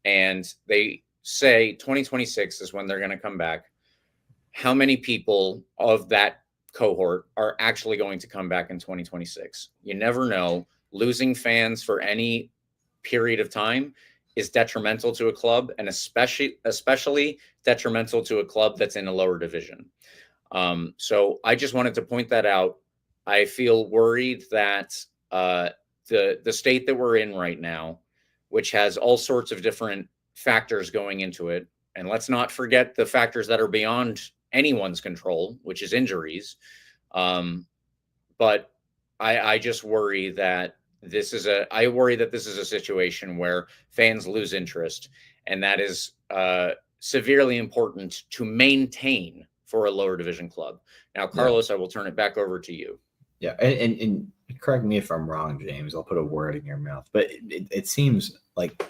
and they say 2026 is when they're going to come back, how many people of that cohort are actually going to come back in 2026? You never know. Losing fans for any period of time is detrimental to a club, and especially detrimental to a club that's in a lower division. So I just wanted to point that out. I feel worried that the state that we're in right now, which has all sorts of different factors going into it, and let's not forget the factors that are beyond anyone's control, which is injuries. But I just worry that this is a situation where fans lose interest, and that is severely important to maintain for a lower division club. Now, Carlos, I will turn it back over to you. Yeah, and correct me if I'm wrong, James. I'll put a word in your mouth, but it seems like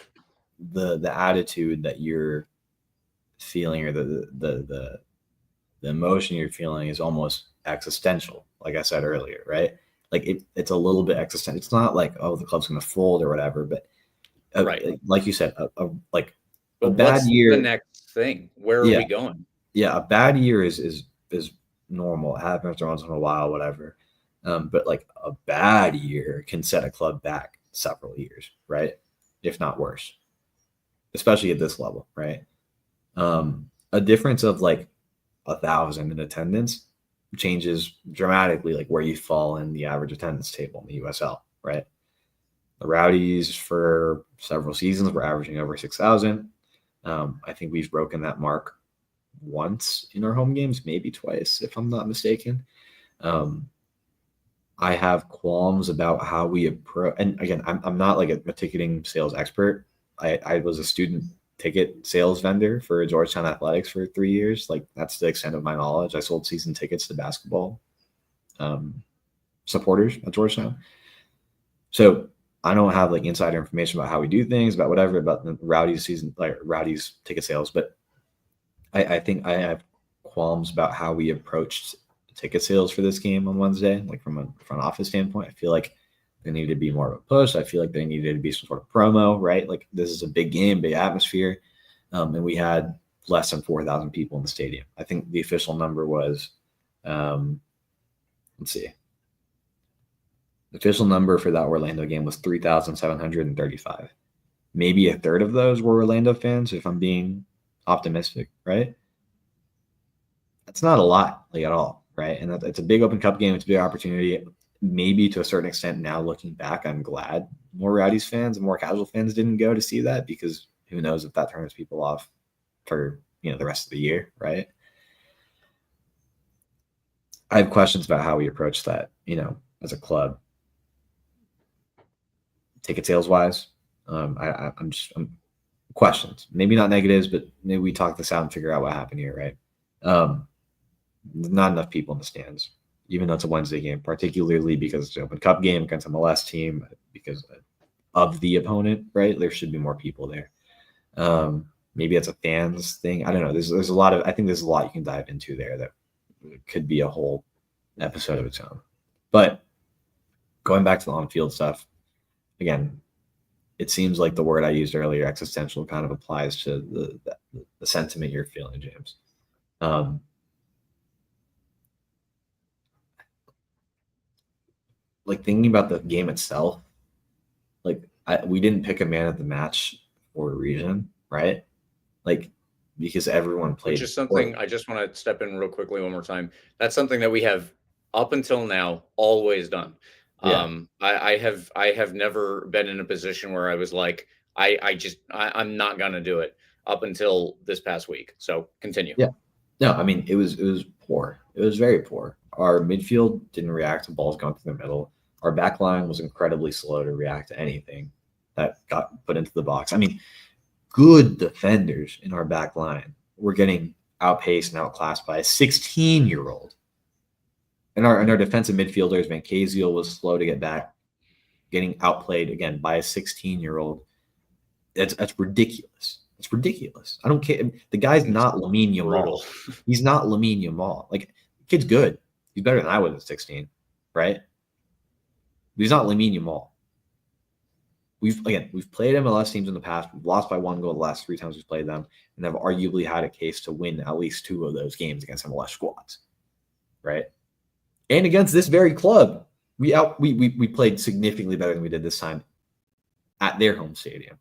the attitude that you're feeling, or the emotion you're feeling, is almost existential. Like I said earlier, right? Like it's a little bit existential. It's not like, oh, the club's going to fold or whatever, but like you said, a bad year. The next thing, where are we going? Yeah, a bad year is normal. It happens once in a while, whatever. But like a bad year can set a club back several years, right? If not worse, especially at this level, right? A difference of like 1,000 in attendance changes dramatically, like where you fall in the average attendance table in the USL, right? The Rowdies for several seasons were averaging over 6,000. I think we've broken that mark once in our home games, maybe twice, if I'm not mistaken. I have qualms about how we approach, and again, I'm not like a ticketing sales expert. I was a student ticket sales vendor for Georgetown Athletics for 3 years. Like, that's the extent of my knowledge. I sold season tickets to basketball supporters at Georgetown. So I don't have like insider information about how we do things, about whatever, about the Rowdies season, like Rowdies ticket sales. But I think I have qualms about how we approached ticket sales for this game on Wednesday, like from a front office standpoint. I feel like there needed to be more of a push. I feel like there needed to be some sort of promo, right? Like, this is a big game, big atmosphere. And we had less than 4,000 people in the stadium. I think the official number was, let's see. The official number for that Orlando game was 3,735. Maybe a third of those were Orlando fans, if I'm being optimistic, right? That's not a lot, like, at all. Right. And it's a big Open Cup game. It's a big opportunity. Maybe to a certain extent now, looking back, I'm glad more Rowdies fans and more casual fans didn't go to see that, because who knows if that turns people off for, the rest of the year. Right. I have questions about how we approach that, as a club, ticket sales wise. I'm questions, maybe not negatives, but maybe we talk this out and figure out what happened here. Right. Not enough people in the stands, even though it's a Wednesday game, particularly because it's an Open Cup game against a MLS team, because of the opponent, right? There should be more people there. Maybe it's a fans thing. I don't know. There's a lot you can dive into there that could be a whole episode of its own. But going back to the on-field stuff, again, it seems like the word I used earlier, existential, kind of applies to the sentiment you're feeling, James. Like thinking about the game itself, like we didn't pick a man of the match for a reason, right? Like because everyone played. Which is something I just want to step in real quickly one more time. That's something that we have up until now always done. Yeah. I have never been in a position where I was like, I'm not gonna do it up until this past week. So continue. Yeah. No, I mean it was poor. It was very poor. Our midfield didn't react to balls going through the middle. Our back line was incredibly slow to react to anything that got put into the box. I mean, good defenders in our back line were getting outpaced and outclassed by a 16-year-old. And our defensive midfielders, Van Kaziel was slow to get back, getting outplayed again by a 16-year-old. That's ridiculous. It's ridiculous. I don't care. The guy's not Lamine Yamal. He's not Lamine Yamal. Like, the kid's good. He's better than I was at 16, right? But he's not Lamine Yamal. We've played MLS teams in the past. We've lost by 1 goal the last 3 times we've played them, and have arguably had a case to win at least 2 of those games against MLS squads, right? And against this very club, we played significantly better than we did this time at their home stadium.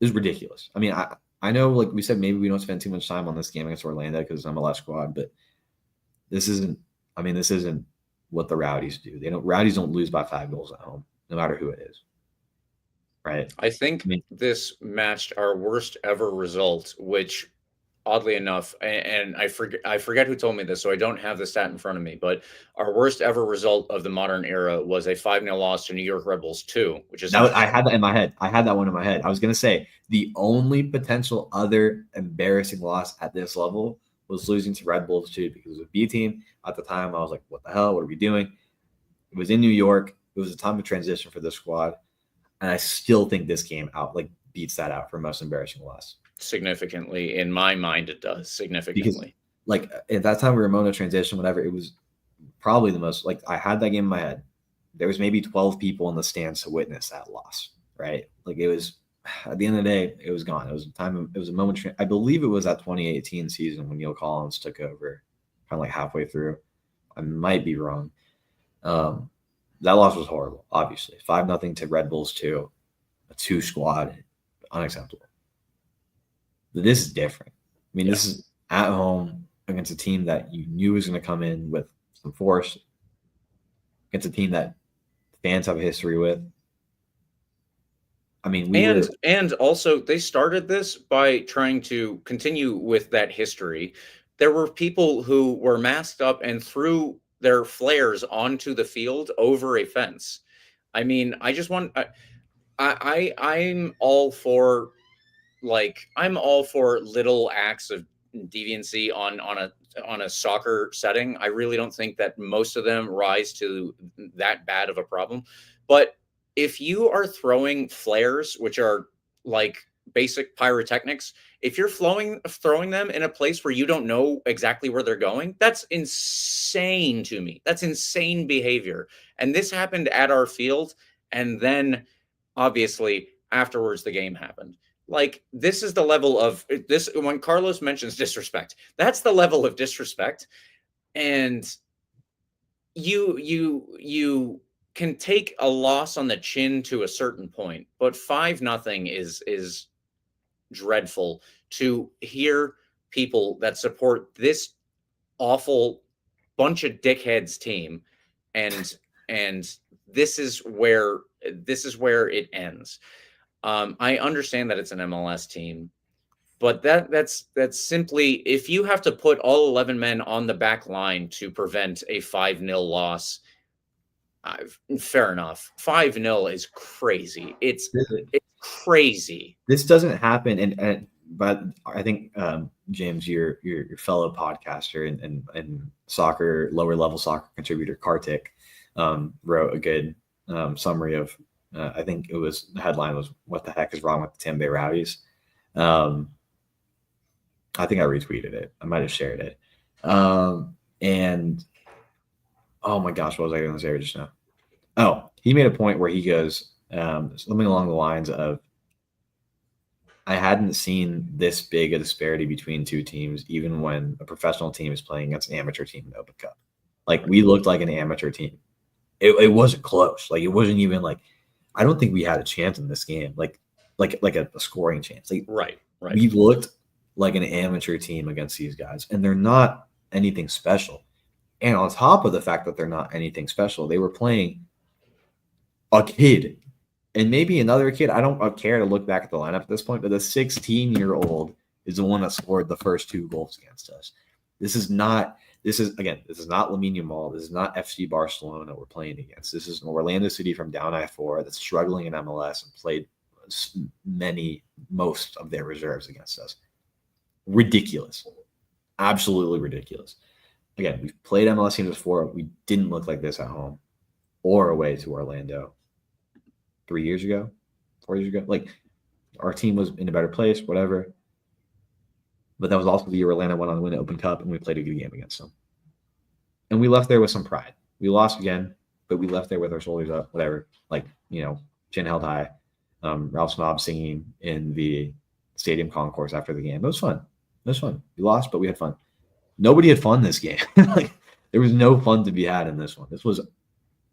It was ridiculous. I mean, I know, like we said, maybe we don't spend too much time on this game against Orlando because it's MLS squad, but this isn't what the Rowdies do. Rowdies don't lose by 5 goals at home, no matter who it is. Right. I think this matched our worst ever result, which oddly enough, and I forget who told me this, so I don't have the stat in front of me, but our worst ever result of the modern era was a 5-0 loss to New York Red Bulls 2, which is I had that in my head. I had that one in my head. I was going to say the only potential other embarrassing loss at this level was losing to Red Bulls 2 because it was a B team. At the time, I was like, what the hell? What are we doing? It was in New York. It was a time of transition for this squad. And I still think this game beats that out for most embarrassing loss. Significantly. In my mind, it does. Significantly. Because, at that time, we were mono transition, whatever. It was probably the most, I had that game in my head. There was maybe 12 people in the stands to witness that loss, right? It was, at the end of the day, it was gone. It was a moment. I believe it was that 2018 season when Neil Collins took over, kind of halfway through. I might be wrong. That loss was horrible, obviously. 5-0 to Red Bulls 2, a 2 squad, unacceptable. But this is different. I mean, This is at home against a team that you knew was going to come in with some force, against a team that fans have a history with. I mean, and also they started this by trying to continue with that history. There were people who were masked up and threw their flares onto the field over a fence. I mean, I'm all for little acts of deviancy on a soccer setting. I really don't think that most of them rise to that bad of a problem. But if you are throwing flares, which are basic pyrotechnics, if you're throwing them in a place where you don't know exactly where they're going, that's insane to me. That's insane behavior. And this happened at our field. And then obviously afterwards, the game happened. This is the level of this. When Carlos mentions disrespect, that's the level of disrespect. And you can take a loss on the chin to a certain point, but 5-0 is dreadful to hear people that support this awful bunch of dickheads team, and this is where it ends. I understand that it's an MLS team, but that's simply, if you have to put all 11 men on the back line to prevent a 5-0 loss, fair enough. 5-0 is crazy. It's crazy. This doesn't happen, but I think James, your fellow podcaster and soccer, lower level soccer contributor Kartik wrote a good summary of. I think the headline was "What the heck is wrong with the Tampa Bay Rowdies?" I think I retweeted it. I might have shared it, and Oh my gosh, what was I going to say just now? Oh, he made a point where he goes something along the lines of, I hadn't seen this big a disparity between two teams, even when a professional team is playing against an amateur team in the Open Cup. Like, we looked like an amateur team. It wasn't close. Like, it wasn't even like, I don't think we had a chance in this game. Like a scoring chance. Like, Right. we looked like an amateur team against these guys, and they're not anything special. And on top of the fact that they're not anything special, they were playing a kid and maybe another kid. I don't care to look back at the lineup at this point, but the 16-year-old is the one that scored the first 2 goals against us. This is not Lamine Yamal. This is not FC Barcelona we're playing against. This is Orlando City from down I-4 that's struggling in MLS and played most of their reserves against us. Ridiculous. Absolutely ridiculous. Again, we've played MLS teams before. We didn't look like this at home or away to Orlando 3 years ago, 4 years ago. Like, our team was in a better place, whatever. But that was also the year Orlando went on to win the Open Cup, and we played a good game against them. And we left there with some pride. We lost again, but we left there with our shoulders up, whatever. Like, chin held high. Ralph Snob singing in the stadium concourse after the game. It was fun. We lost, but we had fun. Nobody had fun this game. Like, there was no fun to be had in this one. This was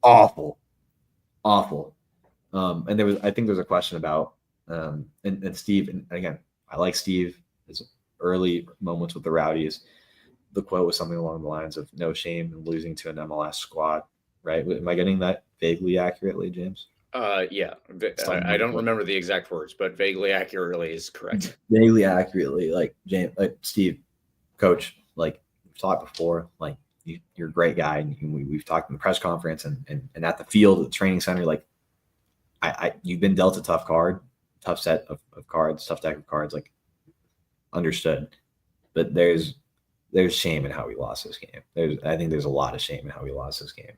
awful. And I think there's a question about and Steve, and again, I like Steve, his early moments with the Rowdies. The quote was something along the lines of "no shame in losing to an MLS squad." Right? Am I getting that vaguely accurately, James? Yeah. I don't remember the exact words, but vaguely accurately is correct. Vaguely accurately, like James, like Steve, coach, like we've talked before, like you're a great guy, and we've talked in the press conference and at the field, at the training center. Like, you've been dealt a tough set of cards, tough deck of cards. Like, understood, but there's shame in how we lost this game. I think there's a lot of shame in how we lost this game.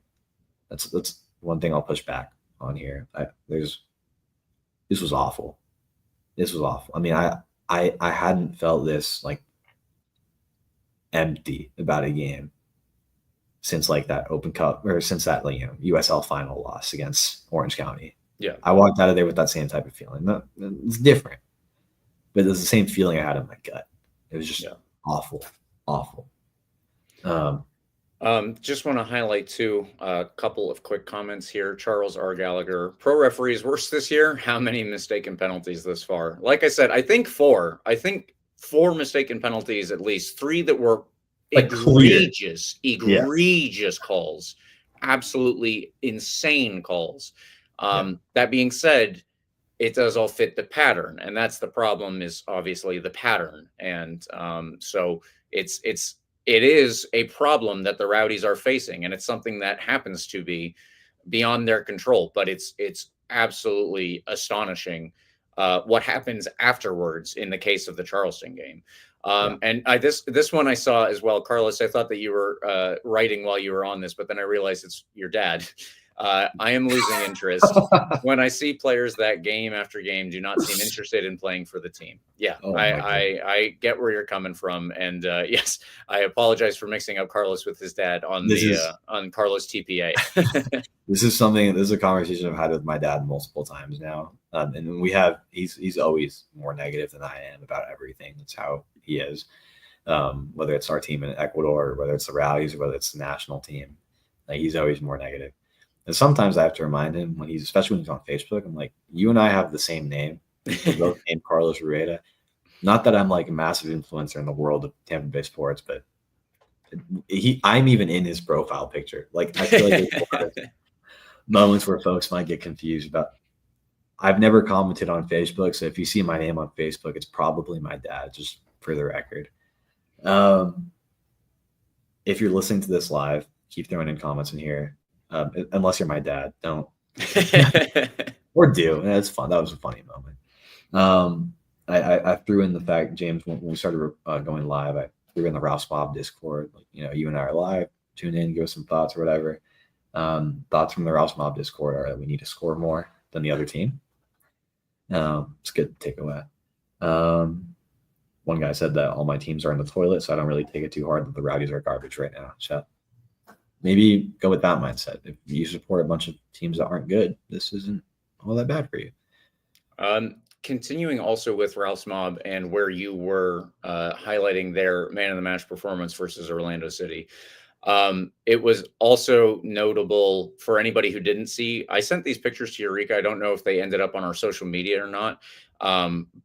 That's one thing I'll push back on here. This was awful. I mean, I hadn't felt this like empty about a game since like that Open Cup, or since that USL final loss against Orange County. Yeah, I walked out of there with that same type of feeling. No, it's different, but it was the same feeling I had in my gut. It was just awful. Just want to highlight too a couple of quick comments here. Charles R. Gallagher, pro referees worse this year. How many mistaken penalties this far? Like I said, I think 4. I think 4 mistaken penalties, at least 3 that were like egregious calls, absolutely insane calls. That being said, it does all fit the pattern, and that's the problem, is obviously the pattern. And so it is a problem that the Rowdies are facing, and it's something that happens to be beyond their control. But it's absolutely astonishing what happens afterwards in the case of the Charleston game. And this one I saw as well, Carlos. I thought that you were writing while you were on this, but then I realized it's your dad. I am losing interest when I see players that game after game do not seem interested in playing for the team. Yeah, I get where you're coming from, and yes, I apologize for mixing up Carlos with his dad on on Carlos TPA. This is a conversation I've had with my dad multiple times now, and he's always more negative than I am about everything. That's how he is, whether it's our team in Ecuador, or whether it's the Rowdies, or whether it's the national team. Like, he's always more negative. And sometimes I have to remind him, especially when he's on Facebook, I'm like, you and I have the same name. We're both named Carlos Rueda. Not that I'm like a massive influencer in the world of Tampa Bay sports, but I'm even in his profile picture. Like, I feel like there's a lot of moments where folks might get confused about. I've never commented on Facebook, so if you see my name on Facebook, it's probably my dad, just for the record. If you're listening to this live, keep throwing in comments in here. Unless you're my dad, don't. Or do. That's fun. That was a funny moment. I threw in the fact, James, when we started going live, I threw in the Ralph Mob Discord. Like, you and I are live. Tune in, give us some thoughts or whatever. Thoughts from the Ralph Mob Discord are that we need to score more than the other team. It's good to take away. One guy said that all my teams are in the toilet, so I don't really take it too hard that the Rowdies are garbage right now. So maybe go with that mindset. If you support a bunch of teams that aren't good, this isn't all that bad for you. Continuing also with Ralph's Mob and where you were highlighting their man of the match performance versus Orlando City. It was also notable for anybody who didn't see. I sent these pictures to Eureka. I don't know if they ended up on our social media or not,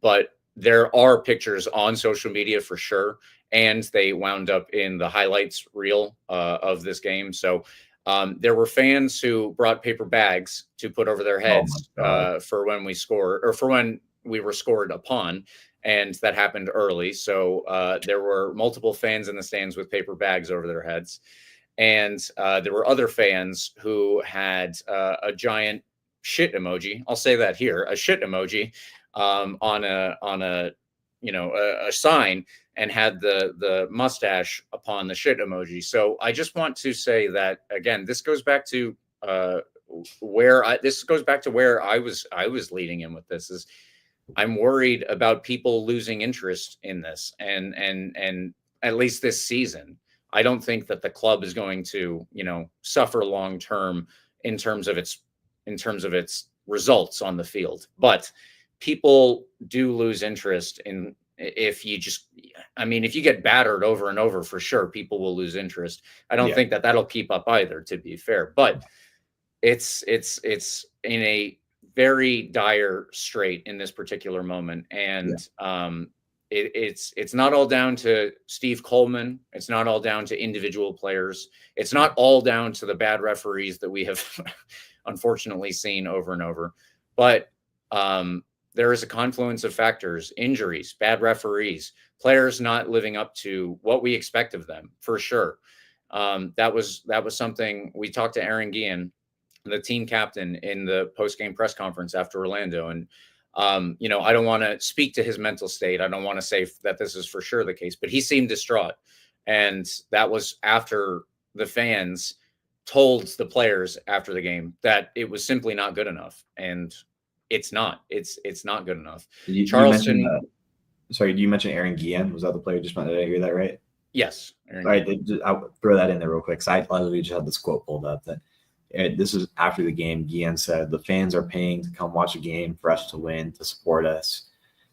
but there are pictures on social media for sure, and they wound up in the highlights reel of this game. So there were fans who brought paper bags to put over their heads for when we scored, or for when we were scored upon, and that happened early. So there were multiple fans in the stands with paper bags over their heads, and there were other fans who had a giant shit emoji. I'll say that here, a shit emoji on a a sign, and had the mustache upon the shit emoji. So I just want to say that again, this goes back to where I was leading in with this. Is I'm worried about people losing interest in this, and at least this season. I don't think that the club is going to, suffer long term in terms of its results on the field. But people do lose interest in if you get battered over and over, for sure, people will lose interest. I don't think that that'll keep up either, to be fair. But it's in a very dire strait in this particular moment, and it's not all down to Steve Coleman. It's not all down to individual players. It's not all down to the bad referees that we have unfortunately seen over and over. But there is a confluence of factors: injuries, bad referees, players not living up to what we expect of them, for sure. That was something we talked to Aaron Guillen, the team captain, in the post-game press conference after Orlando. And, I don't want to speak to his mental state. I don't want to say that this is for sure the case, but he seemed distraught. And that was after the fans told the players after the game that it was simply not good enough. And it's not. It's not good enough. Charleston. You mentioned Aaron Guillen. Was that the player? Did I hear that right? Yes. All right. I'll throw that in there real quick. I literally just had this quote pulled up that this is after the game. Guillen said, "The fans are paying to come watch a game for us to win, to support us.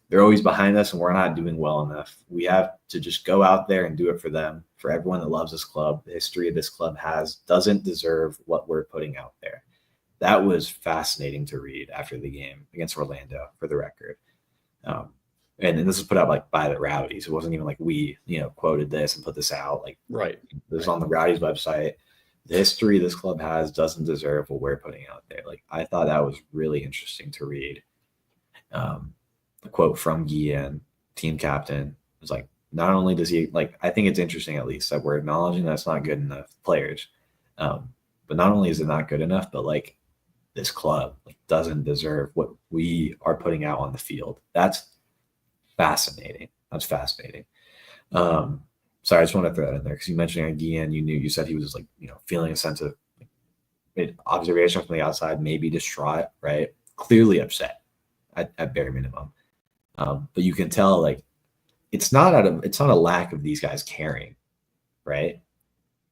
They're always behind us, and we're not doing well enough. We have to just go out there and do it for them, for everyone that loves this club. The history of this club doesn't deserve what we're putting out there." That was fascinating to read after the game against Orlando, for the record. And this was put out by the Rowdies. It wasn't even like we, quoted this and put this out. Right. This was on the Rowdies website. The history this club doesn't deserve what we're putting out there. I thought that was really interesting to read. A quote from Guillen, team captain, was not only does he I think it's interesting, at least, that we're acknowledging that's not good enough players. But not only is it not good enough, but this club doesn't deserve what we are putting out on the field. That's fascinating. Sorry, I just want to throw that in there because you mentioned Aaron Guillen. You said he was just feeling a sense of observation from the outside, maybe distraught, right? Clearly upset at bare minimum. But you can tell it's not a lack of these guys caring, right?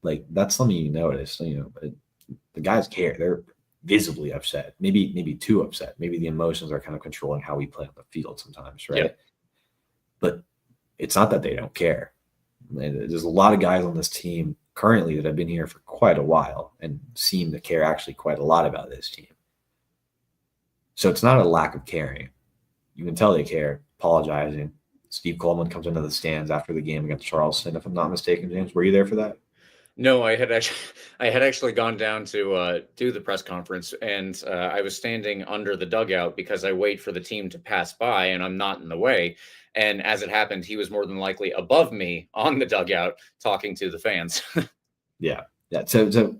That's something you notice. The guys care. They're visibly upset, maybe too upset. Maybe the emotions are kind of controlling how we play on the field sometimes, right? Yeah. But it's not that they don't care. There's a lot of guys on this team currently that have been here for quite a while and seem to care actually quite a lot about this team. So it's not a lack of caring. You can tell they care. Apologizing. Steve Coleman comes into the stands after the game against Charleston, if I'm not mistaken. James, were you there for that? No, I had actually gone down to do the press conference, and I was standing under the dugout because I wait for the team to pass by, and I'm not in the way. And as it happened, he was more than likely above me on the dugout talking to the fans. Yeah. So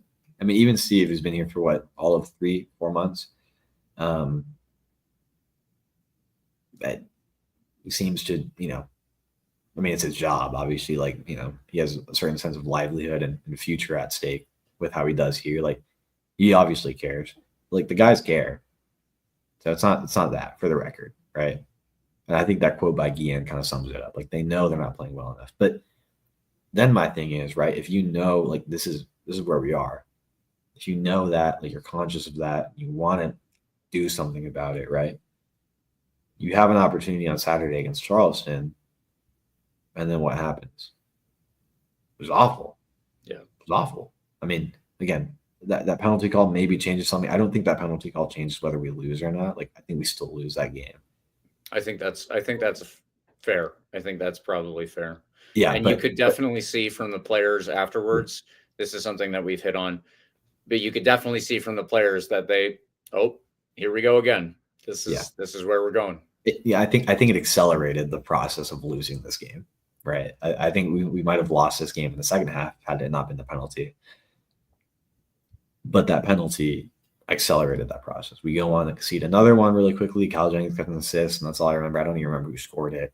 even Steve, who's been here for all of 3-4 months, that he seems to, it's his job, obviously. He has a certain sense of livelihood and future at stake with how he does here. He obviously cares. The guys care. So it's not that, for the record, right? And I think that quote by Guillen kind of sums it up. They know they're not playing well enough. But then my thing is, right, if this is this is where we are. If you know that, like you're conscious of that, you want to do something about it, right? You have an opportunity on Saturday against Charleston, and then what happens? It was awful. Yeah. It was awful. I mean, again, that penalty call maybe changes something. I don't think that penalty call changes whether we lose or not. Like, I think we still lose that game. I think that's fair. I think that's probably fair. Yeah, and you could definitely see from the players afterwards. This is something that we've hit on, but you could definitely see from the players that here we go again. This is where we're going. I think it accelerated the process of losing this game. Right. I think we might have lost this game in the second half had it not been the penalty. But that penalty accelerated that process. We go on to concede another one really quickly. Kyle Jennings got an assist, and that's all I remember. I don't even remember who scored it.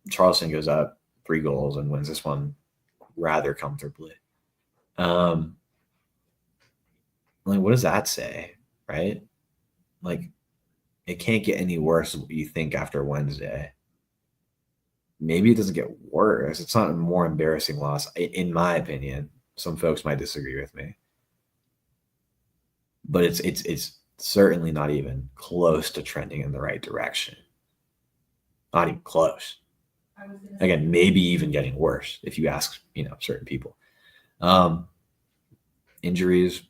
Charleston goes up 3 goals and wins this one rather comfortably. Like, what does that say, right? Like, it can't get any worse than what you think after Wednesday. Maybe it doesn't get worse. It's not a more embarrassing loss, in my opinion. Some folks might disagree with me, but it's certainly not even close to trending in the right direction. Not even close. Again, maybe even getting worse if you ask, certain people. Injuries,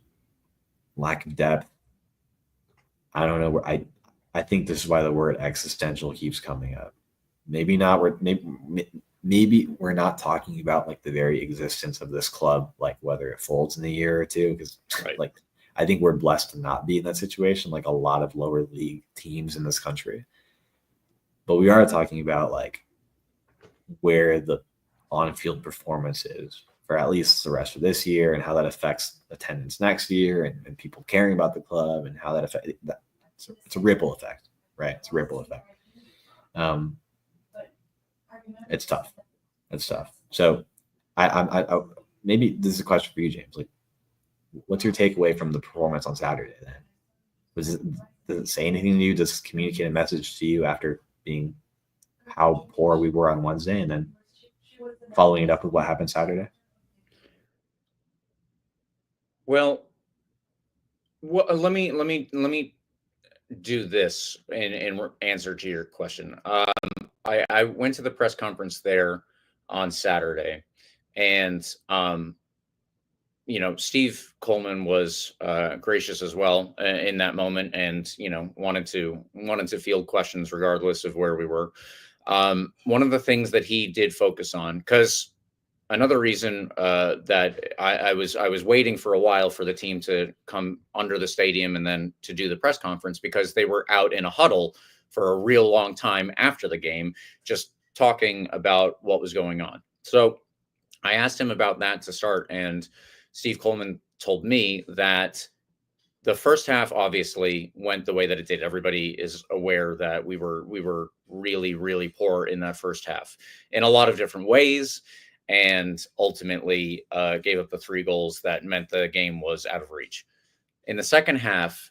lack of depth. I don't know where I think this is why the word existential keeps coming up. Maybe not. Maybe we're not talking about like the very existence of this club, like whether it folds in a year or two, because like I think we're blessed to not be in that situation, like a lot of lower league teams in this country. But we are talking about like where the on-field performance is for at least the rest of this year, and how that affects attendance next year, and people caring about the club, and how that affects that. It's a ripple effect, right? It's a ripple effect. It's tough. It's tough. So I maybe this is a question for you, James. Like, what's your takeaway from the performance on Saturday then? Does it say anything to you? Does it communicate a message to you after being how poor we were on Wednesday, and then following it up with what happened Saturday? Well, let me do this in answer to your question. I went to the press conference there on Saturday, and Steve Coleman was gracious as well in that moment, and wanted to field questions regardless of where we were. One of the things that he did focus on, because another reason that I was waiting for a while for the team to come under the stadium and then to do the press conference, because they were out in a huddle for a real long time after the game, just talking about what was going on. So I asked him about that to start, and Steve Coleman told me that the first half obviously went the way that it did. Everybody is aware that we were really, really poor in that first half in a lot of different ways, and ultimately gave up the 3 goals that meant the game was out of reach. In the second half,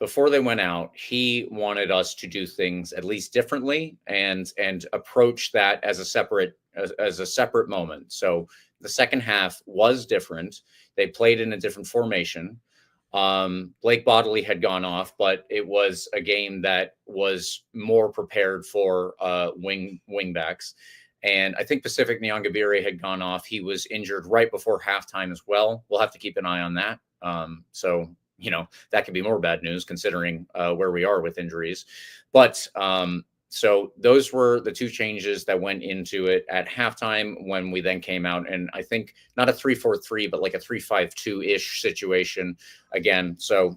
before they went out, he wanted us to do things at least differently and approach that as a separate moment. So the second half was different. They played in a different formation. Blake Bodley had gone off, but it was a game that was more prepared for wingbacks. And I think Pacific Nyangabire had gone off. He was injured right before halftime as well. We'll have to keep an eye on that. So that could be more bad news considering where we are with injuries. But so those were the 2 changes that went into it at halftime, when we then came out, and I think not a 3-4-3, but like a 3-5-2-ish situation again. So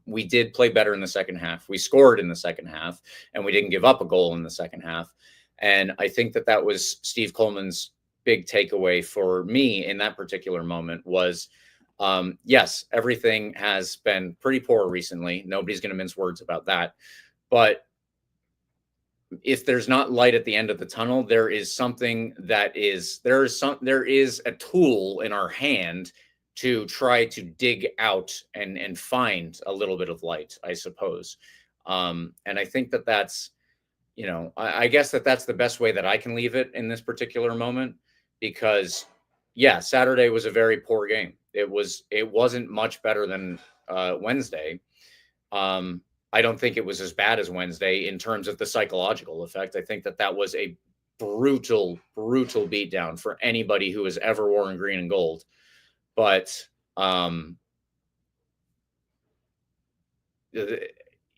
we did play better in the second half. We scored in the second half, and we didn't give up a goal in the second half. And I think that was Steve Coleman's big takeaway for me in that particular moment was, yes, everything has been pretty poor recently. Nobody's going to mince words about that. But if there's not light at the end of the tunnel, there is a tool in our hand to try to dig out and find a little bit of light, I suppose. And I think that's, I guess that's the best way that I can leave it in this particular moment, because yeah, Saturday was a very poor game. It wasn't much better than Wednesday. I don't think it was as bad as Wednesday in terms of the psychological effect. I think that was a brutal, brutal beatdown for anybody who has ever worn green and gold. But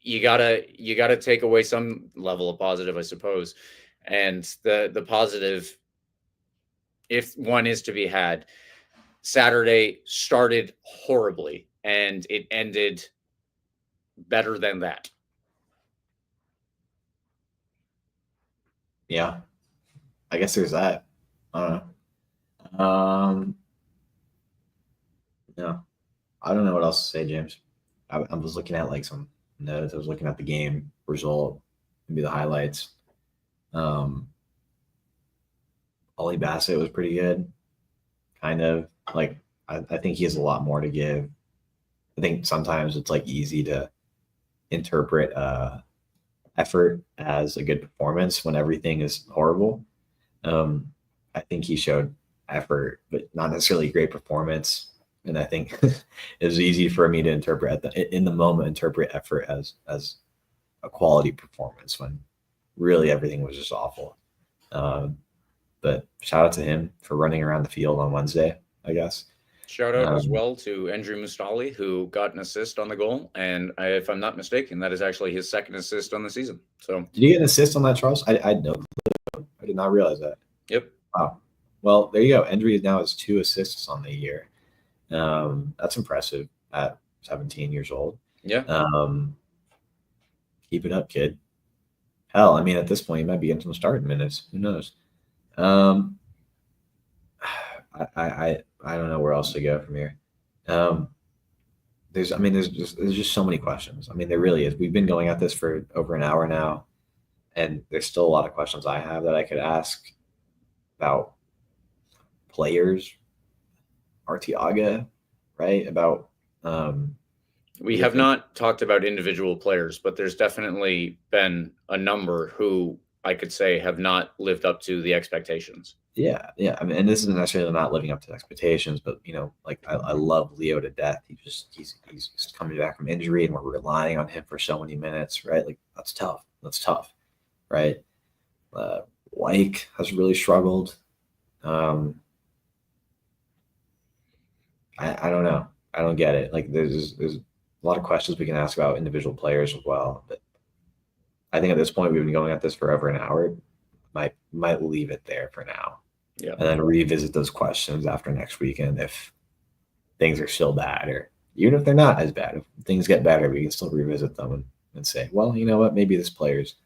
you gotta take away some level of positive, I suppose. And the positive, if one is to be had, Saturday started horribly and it ended better than that. Yeah, I guess there's that. I don't know. Yeah, I don't know what else to say, James. I was looking at like some notes. I was looking at the game result, maybe the highlights. Ollie Bassett was pretty good. Kind of like I think he has a lot more to give. I think sometimes it's like easy to interpret effort as a good performance when everything is horrible. I think he showed effort, but not necessarily great performance. And I think it was easy for me to interpret in the moment, interpret effort as a quality performance when really everything was just awful. But shout out to him for running around the field on Wednesday, I guess. Shout out as well to Andrew Mustali, who got an assist on the goal. And if I'm not mistaken, that is actually his second assist on the season. So did you get an assist on that, Charles? I know. I did not realize that. Yep. Wow. Well, there you go. Andrew now has 2 assists on the year. That's impressive at 17 years old. Yeah. Keep it up, kid. Hell, I mean, at this point, you might be getting some starting minutes. Who knows? I don't know where else to go from here. There's just so many questions. I mean, there really is. We've been going at this for over an hour now, and there's still a lot of questions I have that I could ask about players, Arteaga, right? About we have not talked about individual players, but there's definitely been a number who I could say have not lived up to the expectations. Yeah. I mean, and this isn't necessarily not living up to expectations, but like I love Leo to death. He's coming back from injury, and we're relying on him for so many minutes, right? Like that's tough, right? Wyke has really struggled. I don't know. I don't get it. Like there's a lot of questions we can ask about individual players as well, but I think at this point we've been going at this for over an hour. Might leave it there for now. Yeah. And then revisit those questions after next weekend if things are still bad, or even if they're not as bad. If things get better, we can still revisit them and say, well, you know what, maybe this player's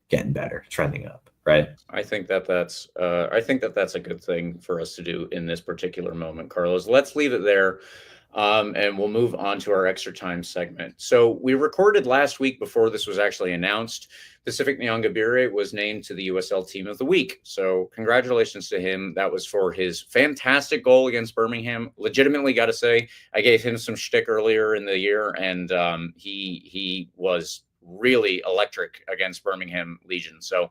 getting better, trending up, right? I think that's a good thing for us to do in this particular moment, Carlos. Let's leave it there. And we'll move on to our extra time segment. So we recorded last week before this was actually announced. Pacific Nyongabire was named to the USL Team of the Week. So congratulations to him. That was for his fantastic goal against Birmingham. Legitimately got to say, I gave him some shtick earlier in the year, and he was really electric against Birmingham Legion. So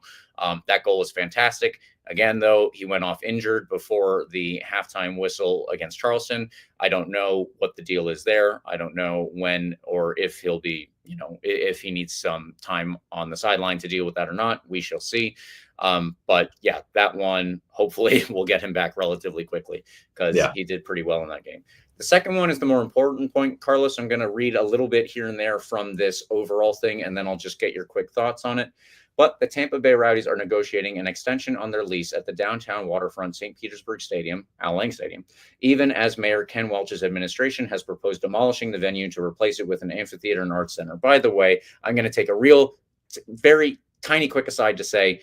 that goal was fantastic. Again, though, he went off injured before the halftime whistle against Charleston. I don't know what the deal is there. I don't know when or if he'll be, if he needs some time on the sideline to deal with that or not. We shall see. But yeah, that one, hopefully we'll get him back relatively quickly because he did pretty well in that game. The second one is the more important point, Carlos. I'm going to read a little bit here and there from this overall thing, and then I'll just get your quick thoughts on it. But the Tampa Bay Rowdies are negotiating an extension on their lease at the downtown waterfront St. Petersburg Stadium, Al Lang Stadium, even as Mayor Ken Welch's administration has proposed demolishing the venue to replace it with an amphitheater and arts center. By the way, I'm going to take a real, very tiny quick aside to say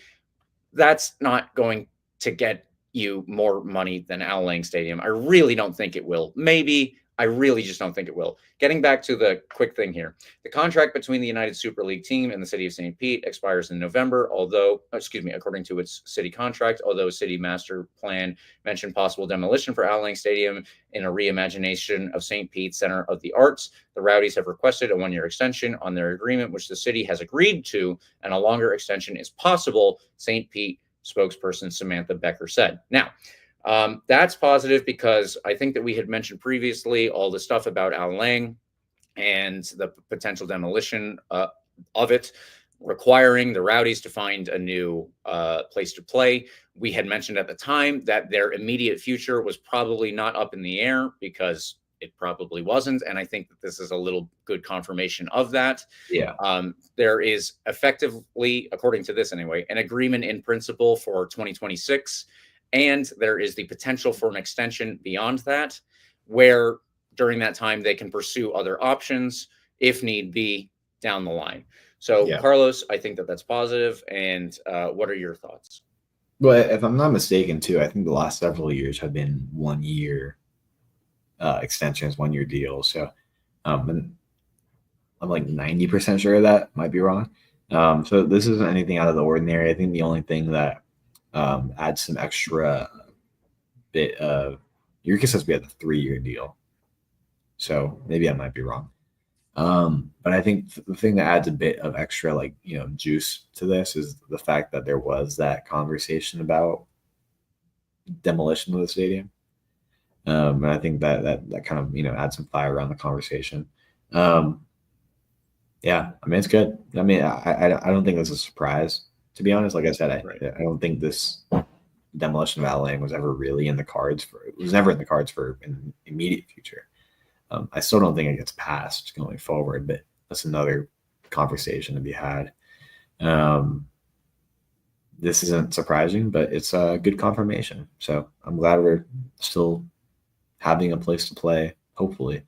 that's not going to get you more money than Al Lang Stadium. I really don't think it will. Maybe. I really just don't think it will. Getting back to the quick thing here. The contract between the United Super League team and the city of St. Pete expires in November, according to its city contract, although city master plan mentioned possible demolition for Al Lang Stadium in a reimagination of St. Pete Center of the Arts. The Rowdies have requested a 1-year extension on their agreement, which the city has agreed to, and a longer extension is possible, St. Pete spokesperson Samantha Becker said. Now, That's positive because I think that we had mentioned previously all the stuff about Al Lang and the potential demolition of it, requiring the Rowdies to find a new place to play. We had mentioned at the time that their immediate future was probably not up in the air because it probably wasn't. And I think that this is a little good confirmation of that. Yeah. There is effectively, according to this anyway, an agreement in principle for 2026. And there is the potential for an extension beyond that, where during that time they can pursue other options if need be down the line. So, Yeah. Carlos, I think that that's positive. And what are your thoughts? Well, if I'm not mistaken, too, I think the last several years have been 1 year extensions, 1 year deals. So I'm like 90% sure that might be wrong. So this isn't anything out of the ordinary. I think the only thing that adds some extra bit of Eureka says we had a 3-year deal. So maybe I might be wrong. But I think the thing that adds a bit of extra, juice to this is the fact that there was that conversation about demolition of the stadium. And I think that kind of, adds some fire around the conversation. Yeah, I mean, it's good. I mean, I don't think this is a surprise, to be honest. Like I said, I don't think this demolition of Al Lang was ever really in the cards it was never in the cards for an immediate future. I still don't think it gets passed going forward, but that's another conversation to be had. This isn't surprising, but it's a good confirmation. So I'm glad we're still having a place to play, hopefully,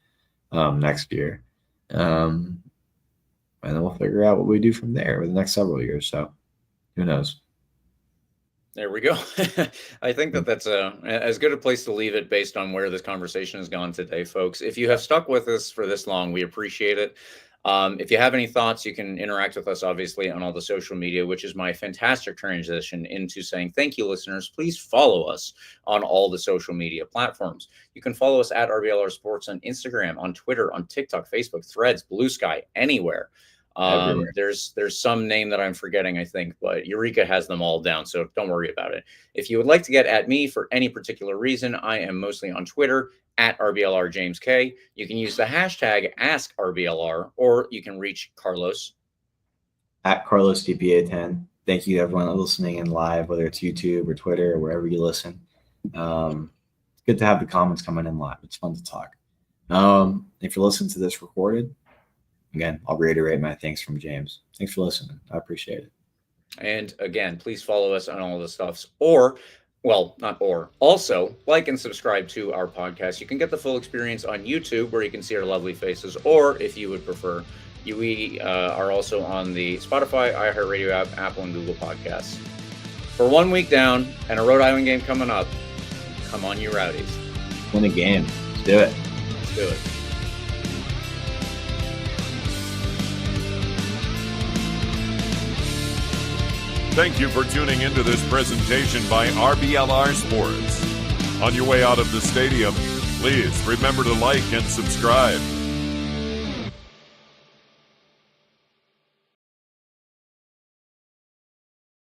next year. And then we'll figure out what we do from there over the next several years. So who knows? There we go. I think that that's as good a place to leave it based on where this conversation has gone today, folks. If you have stuck with us for this long, we appreciate it. If you have any thoughts, you can interact with us, obviously, on all the social media, which is my fantastic transition into saying thank you, listeners. Please follow us on all the social media platforms. You can follow us at RBLR Sports on Instagram, on Twitter, on TikTok, Facebook, Threads, Blue Sky, anywhere. There's some name that I'm forgetting, I think, but Eureka has them all down, so don't worry about it. If you would like to get at me for any particular reason, I am mostly on Twitter at RBLR James K. You can use the hashtag AskRBLR, or you can reach Carlos at Carlos DPA10. Thank you to everyone listening in live, whether it's YouTube or Twitter or wherever you listen. It's good to have the comments coming in live. It's fun to talk. If you're listening to this recorded, again, I'll reiterate my thanks from James. Thanks for listening. I appreciate it. And again, please follow us on all the stuffs, also like and subscribe to our podcast. You can get the full experience on YouTube where you can see our lovely faces, or if you would prefer, we are also on the Spotify, iHeartRadio app, Apple, and Google Podcasts. For 1 week down and a Rhode Island game coming up, come on, you Rowdies. Win a game. Let's do it. Let's do it. Thank you for tuning into this presentation by RBLR Sports. On your way out of the stadium, please remember to like and subscribe.